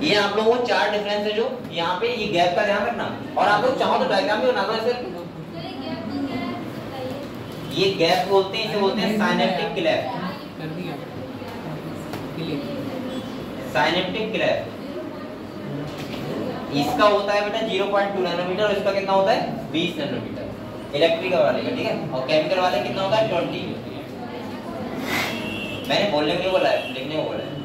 ये आप लोगों को चार डिफरेंस है जो यहाँ पे, ये गैप का ध्यान रखना। और आप लोग चाहो तो डायग्राम भी बना दो ऐसे। ये गैप बोलते हैं, इसे बोलते हैं साइनेप्टिक क्लेफ्ट, साइनेप्टिक क्लेफ्ट। इसका होता है बेटा 0.2 नैनोमीटर, और इसका कितना होता है 20 नैनोमीटर इलेक्ट्रिकल वाले का, ठीक है। और केमिकल वाले कितना होता है 20। मैंने बोलने के लिए बोला है, लिखने को बोला है।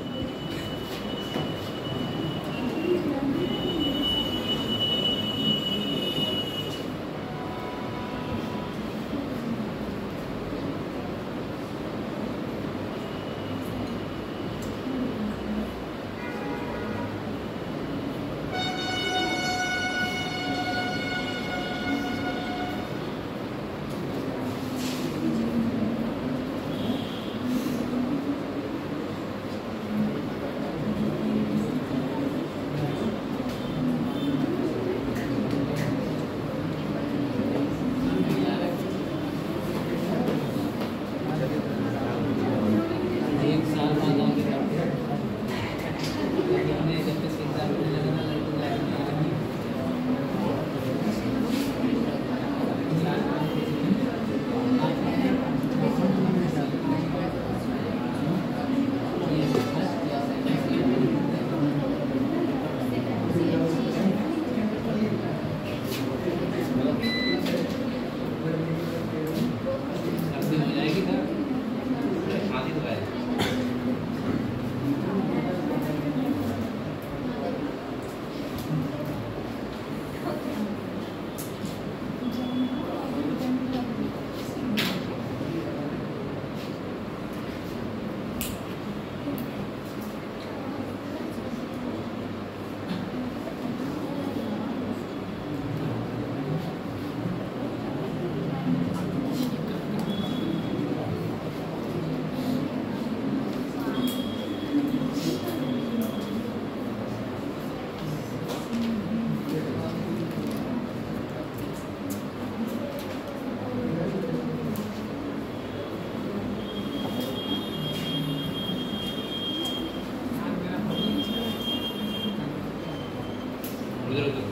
उधर उधर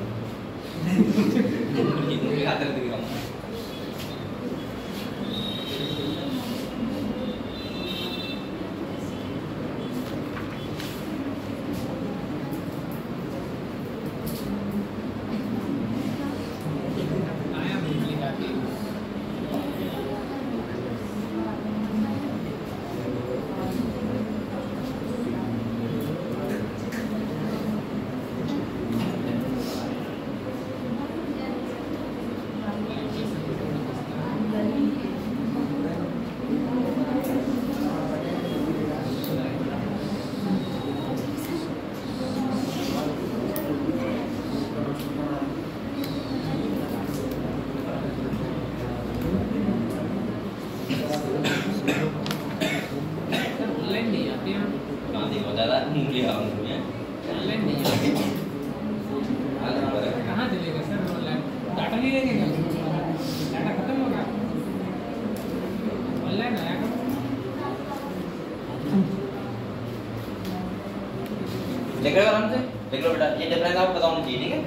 मुझे आते दिख रहा हूँ। कहाँ चलेगा सर ऑनलाइन? डाटा नहीं लेंगे क्या? डाटा खत्म हो गया। ऑनलाइन आया करो। देख रहे हो आराम से? देख लो बेटा, ये डिफरेंस आपको पता होना चाहिए, ठीक है?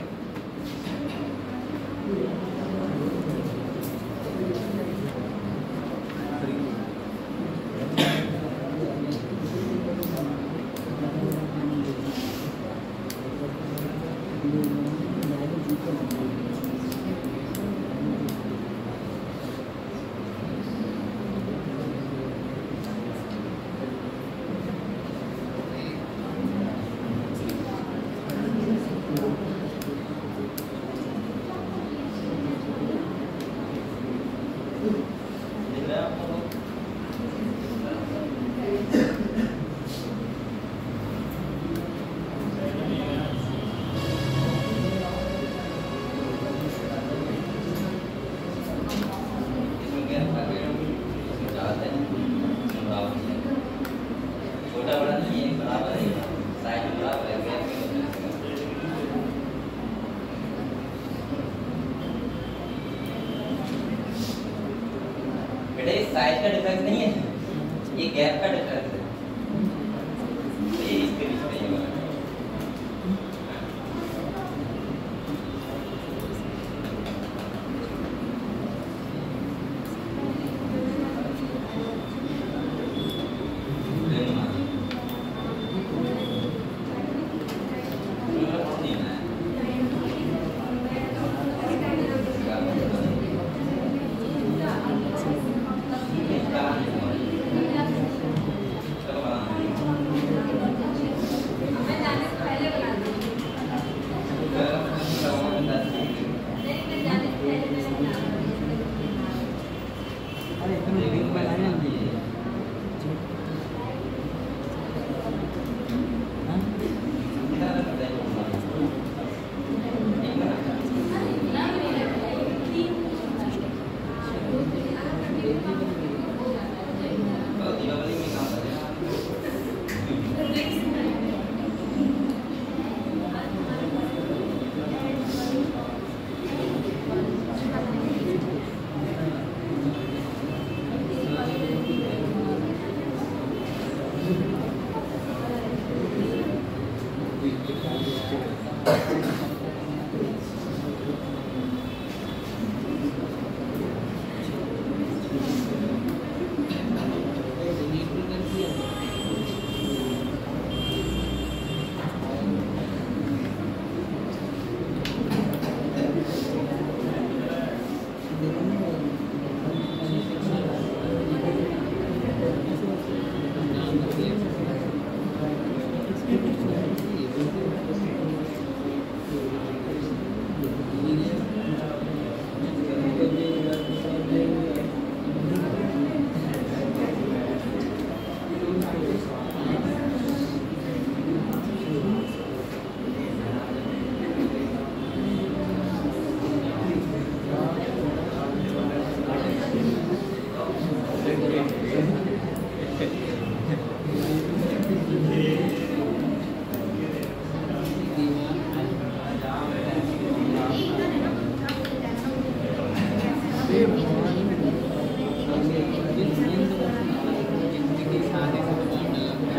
छोटा बड़ा नहीं है, बराबर है, साइज बराबर है, गैप में होता है। बेटा ये साइज का डिफरेंस नहीं है, ये गैप का डिफरेंस है। तो ये इसके बीच में ये वाला है।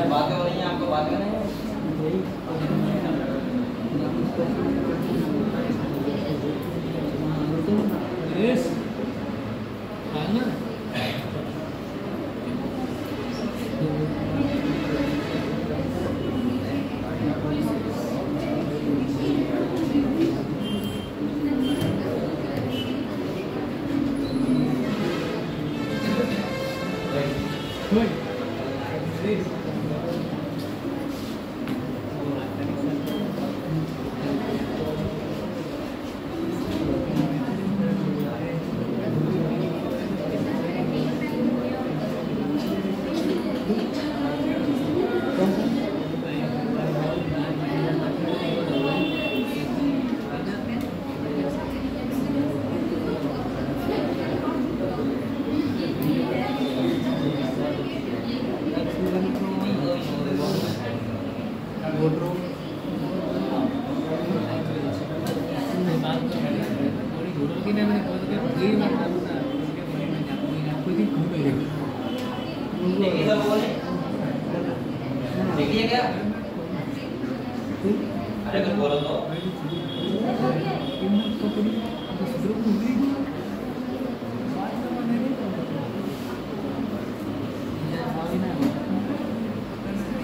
बातें हो रही हैं, आपको बात करना है? यस खाना देखिए सब बोले देखिए क्या अरे कुछ बोलो तो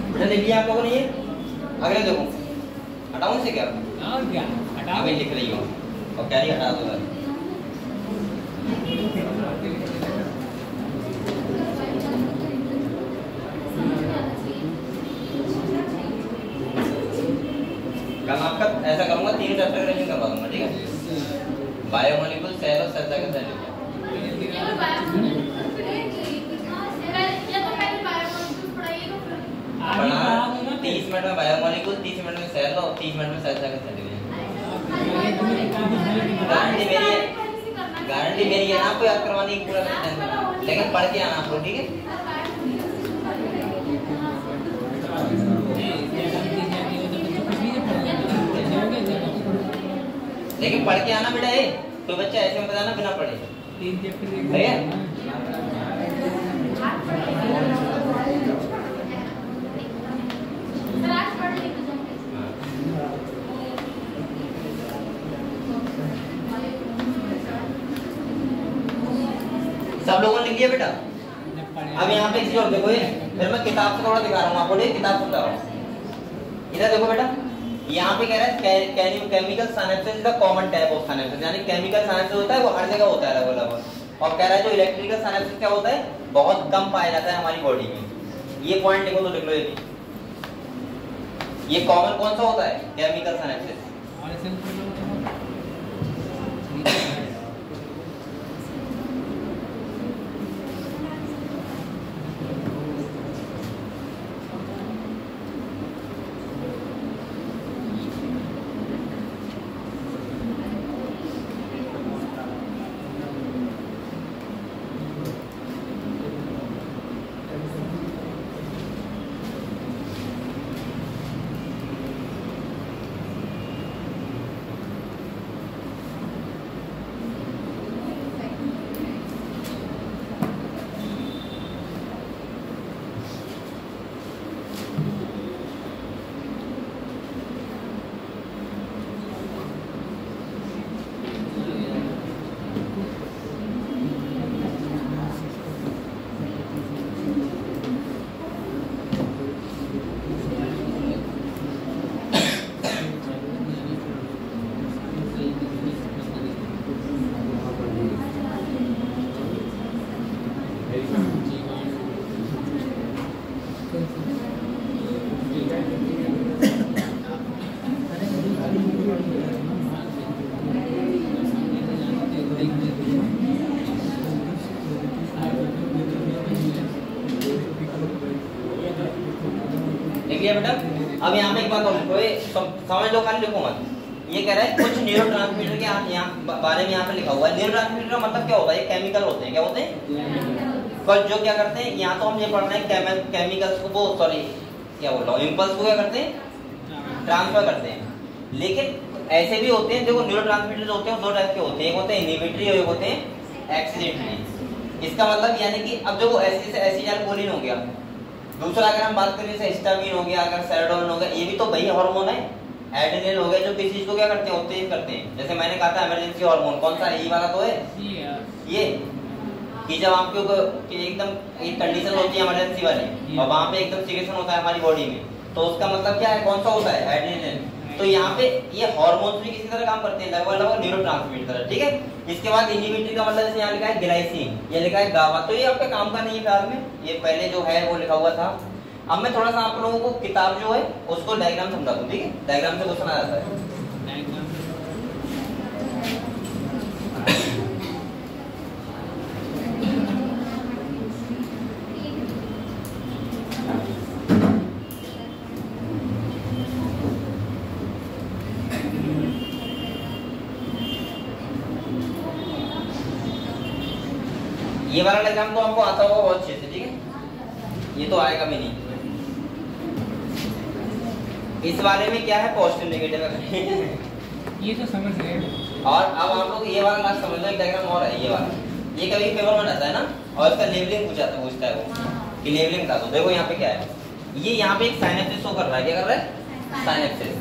बेटा लिख लिया आप लोगों ने ये अगले देखो हटाऊं से क्या और क्या हटा अभी लिख रही हो और क्या हटा दो यार कल आपका ऐसा करूंगा 3 चैप्टर का रिवीजन करवा दूंगा ठीक है बायोमोलिक्यूल सेल और सेल साइकिल सेल पढ़ा 30 मिनट में बायोमोलिक्यूल 30 मिनट में सेल और 30 मिनट में सेल साइकिल सेल गारंटी मेरी है ना आपको याद करवाने की पूरा लेकिन पढ़ के आना आपको ठीक है लेकिन पढ़ के आना बेटा है तो बच्चा ऐसे में बताना बिना पढ़े 3 चैप्टर भैया सब लोगों ने लिख लिया बेटा अब यहाँ पे किसी और देखो ये फिर मैं किताब से थोड़ा दिखा रहा हूँ आपको किताब से बता रहा हूँ इधर देखो बेटा यहाँ पे कह रहा है chemical synapses the common type of synapses यानी केमिकल सिनेप्सिस होता है वो हर जगह होता है अलग अलग और कह रहा है जो इलेक्ट्रिकल सिनेप्सिस क्या होता है बहुत कम पाया जाता है हमारी बॉडी में ये पॉइंट लिखो तो लिख लो ये कॉमन कौन सा होता है केमिकल सिनेप्सिस बेटा अब यहाँ पे एक बात और समझ लो खाली लिखो मत ये कह रहा है कुछ न्यूरोट्रांसमीटर के यहाँ बारे में यहाँ पे लिखा हुआ है न्यूरोट्रांसमीटर का मतलब क्या होता है ये केमिकल होते हैं क्या होते हैं पर जो क्या करते हैं यहाँ तो हम ये पढ़ रहे हैं केमिकल्स को वो सॉरी क्या बोल रहा हूँ इम्पल्स को क्या करते हैं ट्रांसफर करते हैं लेकिन ऐसे भी होते हैं देखो न्यूरोट्रांसमीटर होते हैं दो टाइप के होते हैं एक होते हैं इनहिबिटरी और एक होते हैं एक्सीडेंटरी इसका मतलब यानी कि अब देखो एसिटाइलकोलिन हो गया दूसरा अगर हम बात करें जैसे हिस्टामिन हो गया अगर सेरोटोनिन हो गया ये भी तो वही हार्मोन है एड्रेनलिन हो गया जो किसी चीज को क्या करते हैं, उत्तेजित करते हैं। जैसे मैंने कहा था इमरजेंसी हार्मोन कौन सा है, ये वाला तो है ये, कि जब आपके ऊपर एकदम एक कंडीशन होती है इमरजेंसी वाली और वहां पे एकदम सीरियसन होता है हमारी बॉडी में, तो उसका मतलब क्या है, कौन सा होता है, एड्रेनलिन। तो यहाँ पे ये हार्मोन्स भी किसी तरह काम करते हैं, लगभग न्यूरोट्रांसमीटर। ठीक है, इसके बाद इनहिबिटरी का मतलब जैसे यहाँ लिखा है ग्लाइसिन, ये लिखा है गावा, तो ये आपके काम का नहीं है फिलहाल में, ये पहले जो है वो लिखा हुआ था। अब मैं थोड़ा सा आप लोगों को किताब जो है उसको डायग्राम समझा दूं। ठीक है, डायग्राम से क्वेश्चन आ जाता है। ये वाला डायग्राम तो आपको आता होगा बहुत अच्छे से। ठीक है, ये तो आएगा भी नहीं। इस बारे में क्या है, पॉजिटिव नेगेटिव ये तो समझ गए। और अब आप लोग ये वाला लास्ट समझ लो, एक डायग्राम और है ये वाला, ये कभी पेपर में आता है ना, और इसका लेबलिंग पूछता है वो कि लेबलिंग बता दो। देखो यहाँ पे क्या है, ये यहाँ पे एक साइनेप्सिस शो कर रहा है, क्या कर रहा है, साइनेप्सिस।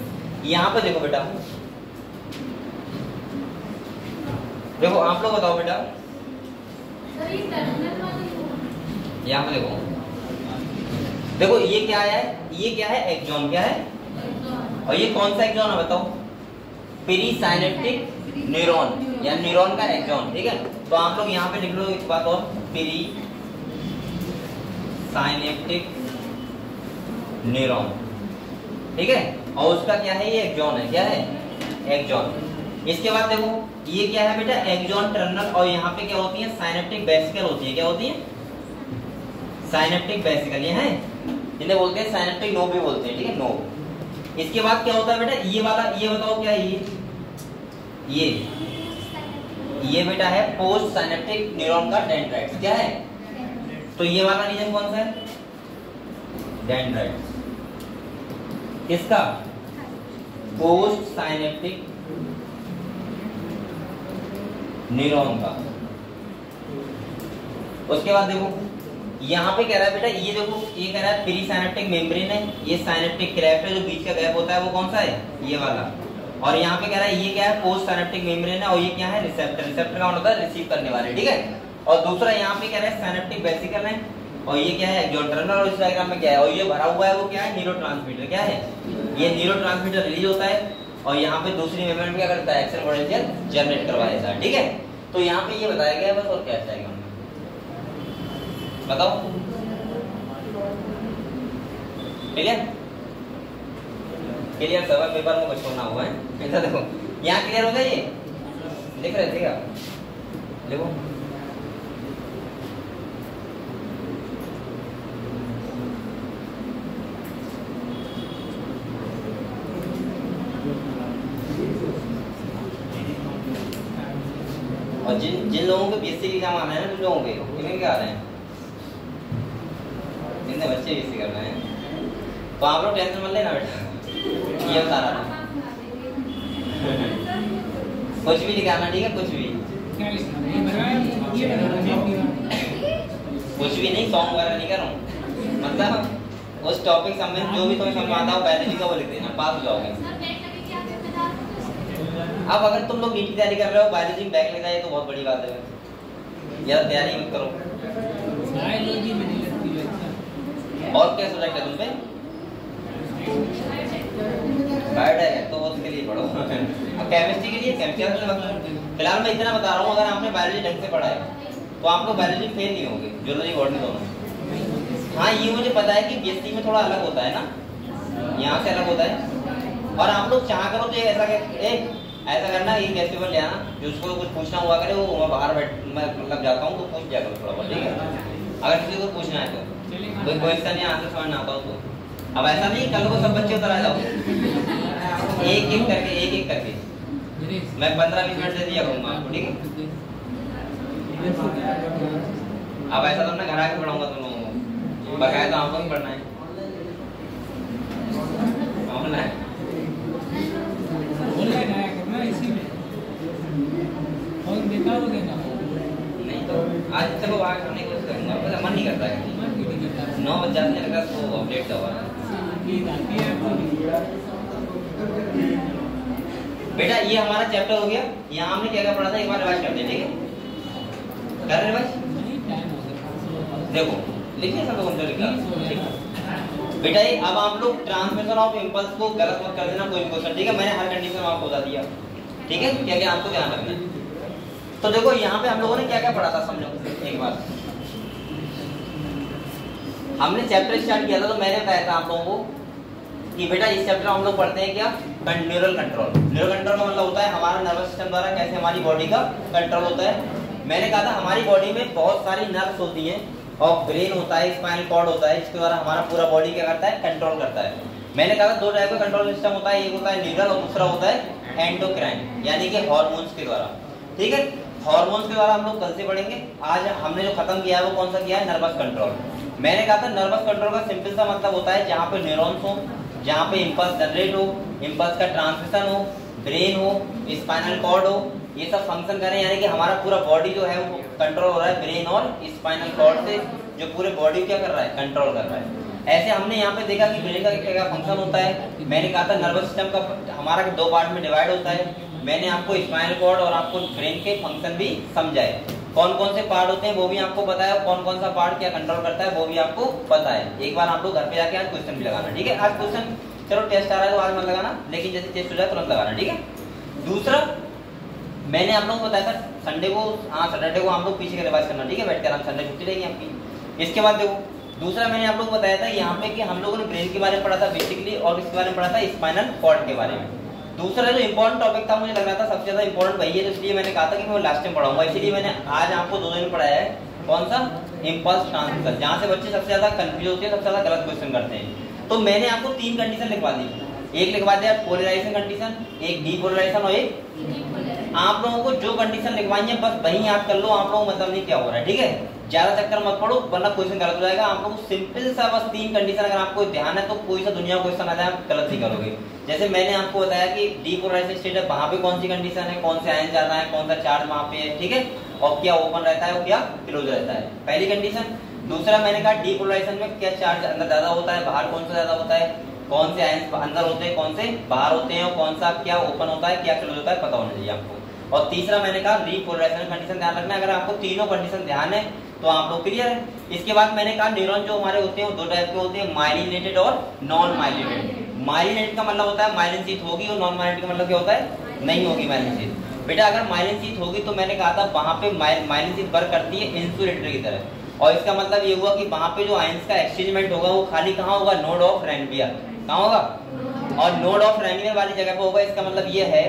यहाँ पे देखो बेटा, देखो आप लोग बताओ बेटा, यहाँ पे देखो ये क्या है, ये क्या है, एक्सॉन, क्या है, और ये कौन सा एक्सॉन है बताओ, पेरीसाइनेप्टिक न्यूरॉन या न्यूरॉन का एक्सॉन। ठीक है, तो आप लोग यहाँ पे लिख लो एक बात और, पेरीसाइनेप्टिक न्यूरॉन। ठीक है, और उसका क्या है, ये एक्सॉन है, क्या है, एक्सॉन। इसके बाद देखो ये क्या है बेटा, एक्सॉन टर्मिनल, और यहाँ पे क्या होती है, साइनेप्टिक वेसिकल होती है, क्या होती है, साइनेप्टिक वेसिकल, ये है जिन्हें बोलते हैं साइनेप्टिक नोब भी बोलते हैं। ठीक है, नोब। इसके बाद क्या होता है बेटा, ये वाला, ये बताओ क्या है, ये बेटा है पोस्ट साइनेप्टिक न्यूरॉन का डेंड्राइट्स, क्या है, तो ये वाला रीजन कौन सा है, डेंड्राइट्स, किसका, पोस्ट साइनेप्टिक न्यूरॉन का। उसके बाद देखो यहाँ पे कह रहा है बेटा, ये देखो ये कह रहा है पेरीसाइनेप्टिक मेम्ब्रेन है, ये साइनेप्टिक क्लेफ्ट है, जो बीच का गैप होता है वो कौन सा है, ये वाला। और यहाँ पे कह रहा है ये क्या है, पोस्ट साइनेप्टिक मेम्ब्रेन है, और ये क्या है, रिसेप्टर। रिसेप्टर का मतलब होता है रिसीव करने वाले। ठीक है, और दूसरा यहाँ पे कह रहा है साइनेप्टिक वेसिकल है, और ये क्या है, एक्सॉन टर्मिनल। और इस डायग्राम में क्या है, और ये भरा हुआ है वो क्या है, न्यूरोट्रांसमीटर, क्या है, ये न्यूरोट्रांसमीटर रिलीज होता है, और यहाँ पे दूसरी मेम्ब्रेन में क्या करता है, एक्शन पोटेंशियल जनरेट करवा देता है। ठीक है, तो यहाँ पे ये बताया गया है बस, और क्या चाहिए बताओ, क्लियर, क्लियर सवाल पेपर में कुछ होना हुआ है, ऐसा देखो यहाँ क्लियर हो गया, ये लिख रहे थे आप, देखो और जिन लोगों के बीएससी के एग्जाम आ रहे हैं ना, जिन लोगों के कितने के आ रहे हैं, कितने बच्चे बीएससी कर रहे हैं, तो आप लोग टेंशन मत लेना बेटा, ये बता रहा था कुछ भी निकालना, ठीक है, कुछ भी, कुछ भी नहीं, सॉन्ग वगैरह नहीं कर रहा हूँ, मतलब उस टॉपिक संबंधित जो भी तुम्हें समझ आता हो बायोलॉजी का वो लिख देना, पास हो जाओगे। अब अगर तुम लोग नीट की तैयारी कर रहे हो, बायोलॉजी में बैक लग जाए तो बहुत बड़ी बात है, यार तैयारी मत करो। और क्या सब्जेक्ट है तुम पे, बायोटेक है, तो उसके लिए पढ़ो। अब केमिस्ट्री के लिए केमिस्ट्री, फिलहाल मैं इतना बता रहा हूँ, अगर आपने बायोलॉजी ढंग से पढ़ा है तो आप लोग बायोलॉजी फेल नहीं होंगे, जूलॉजी बॉटनी दोनों। हाँ, ये मुझे पता है कि बीएससी में थोड़ा अलग होता है ना, यहाँ से अलग होता है, और आप लोग चाह करो तो ऐसा करना, ये कैसे ले आना, जिसको कुछ पूछना हुआ करे वो मैं बाहर मैं मतलब जाता हूँ तो पूछ जाया करो थोड़ा बहुत, ठीक है, अगर किसी को पूछना है तो कोई क्वेश्चन या आंसर समझ ना आता हो तो। अब ऐसा नहीं कल को सब बच्चे उतर आ जाओ, एक एक करके मैं 15-20 मिनट से दिया करूँगा आपको, ठीक है। अब ऐसा तो मैं घर आके पढ़ाऊंगा तुम लोगों को, बकाया तो आपको ही पढ़ना है, ऑनलाइन नहीं तो आज चलो बाहर करने की कोशिश करूंगा, पर मन नहीं करता है, 9 बज जाते हैं, तो अपडेट हुआ बेटा ये हमारा चैप्टर हो गया। यहाँ हमने क्या क्या पढ़ा था एक बार रिवाइज करते हैं, ठीक है? कर रहे रिवाइज? नहीं टाइम हो गया। देखो लिखिए सब लोगों ने लिखा। बेटा ये अब आप लोग ट्रांसमिशन ऑफ इम्पल्स को गलत मत कर देना कोई क्वेश्चन, ठीक है? मैंने हर कंडीशन में आपको बता दिया, ठीक है? क्या क्या आपको ध्यान रखना है। तो देखो यहाँ पे हम लोगों ने क्या क्या पढ़ा था, समझो एक बार। हमने चैप्टर स्टार्ट किया था तो मैंने बताया था आप लोगों को कि बेटा इस चैप्टर में हम लोग पढ़ते हैं क्या, न्यूरल कंट्रोल। न्यूरल कंट्रोल का मतलब होता है हमारा नर्वस सिस्टम द्वारा कैसे हमारी बॉडी का कंट्रोल होता है। मैंने कहा था हमारी बॉडी में बहुत सारी नर्व्स होती हैं और ब्रेन होता है, स्पाइनल कॉर्ड होता है, इसके द्वारा हमारा पूरा बॉडी क्या करता है, कंट्रोल करता है। मैंने कहा था दो टाइप का कंट्रोल सिस्टम होता है, एक होता है न्यूरल और दूसरा होता है एंडोक्राइन, यानी कि हार्मोन्स के द्वारा, ठीक है? हार्मोन्स के द्वारा हम लोग कल से पढ़ेंगे। आज हमने जो खत्म किया है वो कौन सा किया है, नर्वस कंट्रोल। मैंने कहा था नर्वस कंट्रोल का सिंपल सा मतलब होता है जहाँ पे न्यूरॉन्स हो, जहाँ पे इम्पल्स जनरेट हो, इम्पल्स का ट्रांसमिशन हो, ब्रेन हो, स्पाइनल कॉर्ड हो, ये सब फंक्शन करें, यानी कि हमारा पूरा बॉडी जो है वो कंट्रोल हो रहा है ब्रेन और स्पाइनल कॉर्ड से, जो पूरे बॉडी क्या कर रहा है, कंट्रोल कर रहा है। ऐसे हमने यहाँ पे देखा कि ब्रेन का क्या फंक्शन होता है। मैंने कहा था नर्वस सिस्टम का हमारा दो पार्ट में डिवाइड होता है। मैंने आपको स्पाइनल कॉर्ड और आपको ब्रेन के फंक्शन भी समझाए, कौन कौन से पार्ट होते हैं वो भी आपको पता है, कौन कौन सा पार्ट क्या कंट्रोल करता है वो भी आपको पता है। एक बार आप लोग घर पे जाके आज क्वेश्चन भी लगाना, ठीक है? आज क्वेश्चन चलो टेस्ट आ रहा है तो आज मत लगाना, लेकिन जैसे टेस्ट हो जाए तुरंत लगाना, ठीक है? दूसरा मैंने आप लोगों को बताया था संडे को, हाँ सैटरडे को आप लोग पीछे का रिवाइज करना, ठीक है? बैठ कर हम संडे छुट्टी रहेगी आपकी। इसके बाद देखो दूसरा मैंने आप लोग को बताया था यहाँ पे कि हम लोगों ने ब्रेन के बारे में पढ़ा था बेसिकली, और इसके बारे में पढ़ा था स्पाइनल कॉर्ड के बारे में। दूसरा जो इंपॉर्टेंट टॉपिक था मुझे लग रहा था सबसे ज्यादा इंपॉर्टेंट वही है, तो इसलिए मैंने कहा था कि मैं लास्ट टाइम पढ़ाऊंगा, इसलिए मैंने आज आपको 2 दिन पढ़ाया है। कौन सा, इम्पल्स ट्रांसमिशन, जहाँ से बच्चे सबसे ज्यादा कंफ्यूज होते हैं, सबसे ज्यादा गलत क्वेश्चन करते हैं। तो मैंने आपको 3 कंडीशन लिखवा दी, एक लिखवा दिया पोलराइजेशन कंडीशन, एक डीपोलराइजेशन और एक। आप लोगों को जो कंडीशन लिखवाई है बस वही याद कर लो, आप लोगों को मतलब नहीं क्या हो रहा है, ठीक है? ज्यादा चक्कर मत पड़ो वरना क्वेश्चन गलत हो जाएगा। आप लोगों को सिंपल सा बस 3 कंडीशन अगर आपको ध्यान है तो कोई सा दुनिया क्वेश्चन आ जाए आप गलत नहीं करोगे। जैसे मैंने आपको बताया कि डीपोलराइजेशन स्टेट है, वहां पे कौन सी कंडीशन है, कौन से आयन ज्यादा है, कौन सा चार्ज वहां पे है, ठीक है? और क्या ओपन रहता है और क्या क्लोज रहता है, पहली कंडीशन। दूसरा मैंने कहा डीपोलराइजेशन में क्या चार्ज अंदर ज्यादा होता है, बाहर कौन सा ज्यादा होता है, कौन से आयन अंदर होते हैं, कौन से बाहर होते हैं, और कौन सा क्या ओपन होता है, क्या क्लोज होता है, पता होना चाहिए आपको। और तीसरा मैंने कहा रीपोलराइजेशन कंडीशन ध्यान रखना है। अगर आपको तीनों कंडीशन ध्यान है तो आप लोग क्लियर है। इसके बाद मैंने कहा न्यूरॉन जो हमारे होते हैं वो 2 टाइप के होते हैं, माइलिनेटेड और नॉन माइलिनेटेड। माइलिनेटेड का मतलब होता है माइलिन शीथ होगी, और नॉन माइलिनेटेड का मतलब क्या होता है, नहीं होगी माइलिन शीथ। बेटा अगर माइलिन शीथ होगी तो मैंने कहा था वहां पे माइलिन शीथ वर्क करती है इंसुलेटर की तरह, और इसका मतलब ये हुआ कि वहां पे जो आयंस का एक्सचेंजमेंट होगा वो खाली कहाँ होगा, नोड ऑफ रैनवियर, कहाँ होगा, और नोड ऑफ रैनवियर वाली जगह पे होगा। इसका मतलब ये है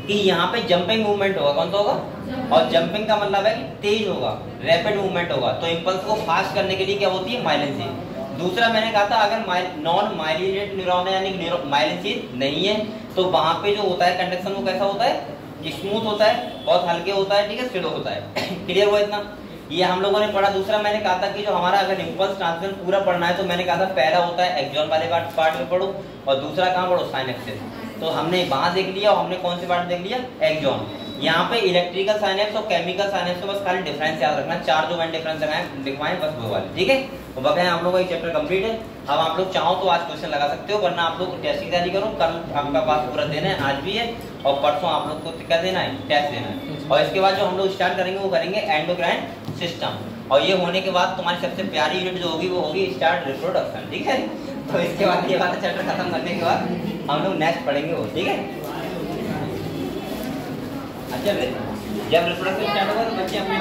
कि यहाँ पे जंपिंग मूवमेंट होगा, कौन सा होगा, और जंपिंग का मतलब है कि तेज होगा, रैपिड मूवमेंट होगा। तो इंपल्स को फास्ट करने के लिए क्या होती है, माइलिन शीथ। दूसरा मैंने कहा था अगर नॉन माइलिनेटेड न्यूरॉन है यानी कि माइलिन शीथ नहीं है तो वहां पे जो होता है कंडक्शन वो कैसा होता है, स्मूथ होता है, बहुत हल्के होता है, ठीक है, स्लो होता है। क्लियर हुआ इतना, ये हम लोगों ने पढ़ा। दूसरा मैंने कहा था कि जो हमारा अगर इम्पल्स ट्रांसमिशन पूरा पढ़ना है तो मैंने कहा था पहला होता है एक्सॉन वाले पार्ट में पढ़ो, और दूसरा कहाँ पढ़ो, साइनेप्सिस। तो हमने वहां देख लिया, और हमने कौन से पार्ट देख लिया, एक्सॉन। यहाँ पे इलेक्ट्रिकल साइनेप्स और केमिकल साइनेप्स में बस खाली डिफरेंस याद रखना, 4 जो मैंने डिफरेंस लिखवाए बस वो वाले, ठीक है? तो बकाया आप लोगों का चैप्टर कंप्लीट है। अब आप लोग चाहो तो आज क्वेश्चन लगा सकते हो, वरना आप लोग टेस्ट की तैयारी करो, कल आपका पास पूरा देना है, आज भी है, और परसों आप लोग को क्या देना है, टेस्ट देना है। और इसके बाद जो हम लोग स्टार्ट करेंगे वो करेंगे एंडोक्राइन सिस्टम, और ये होने के बाद तुम्हारी सबसे प्यारी यूनिट जो होगी वो होगी स्टार्ट रिप्रोडक्शन, ठीक है? तो इसके बाद ये वाला चैप्टर खत्म करने के बाद हम लोग नेक्स्ट पढ़ेंगे वो, ठीक है? अच्छा जब रिप्रोडक्शन स्टार्ट होगा तो बच्चे अपने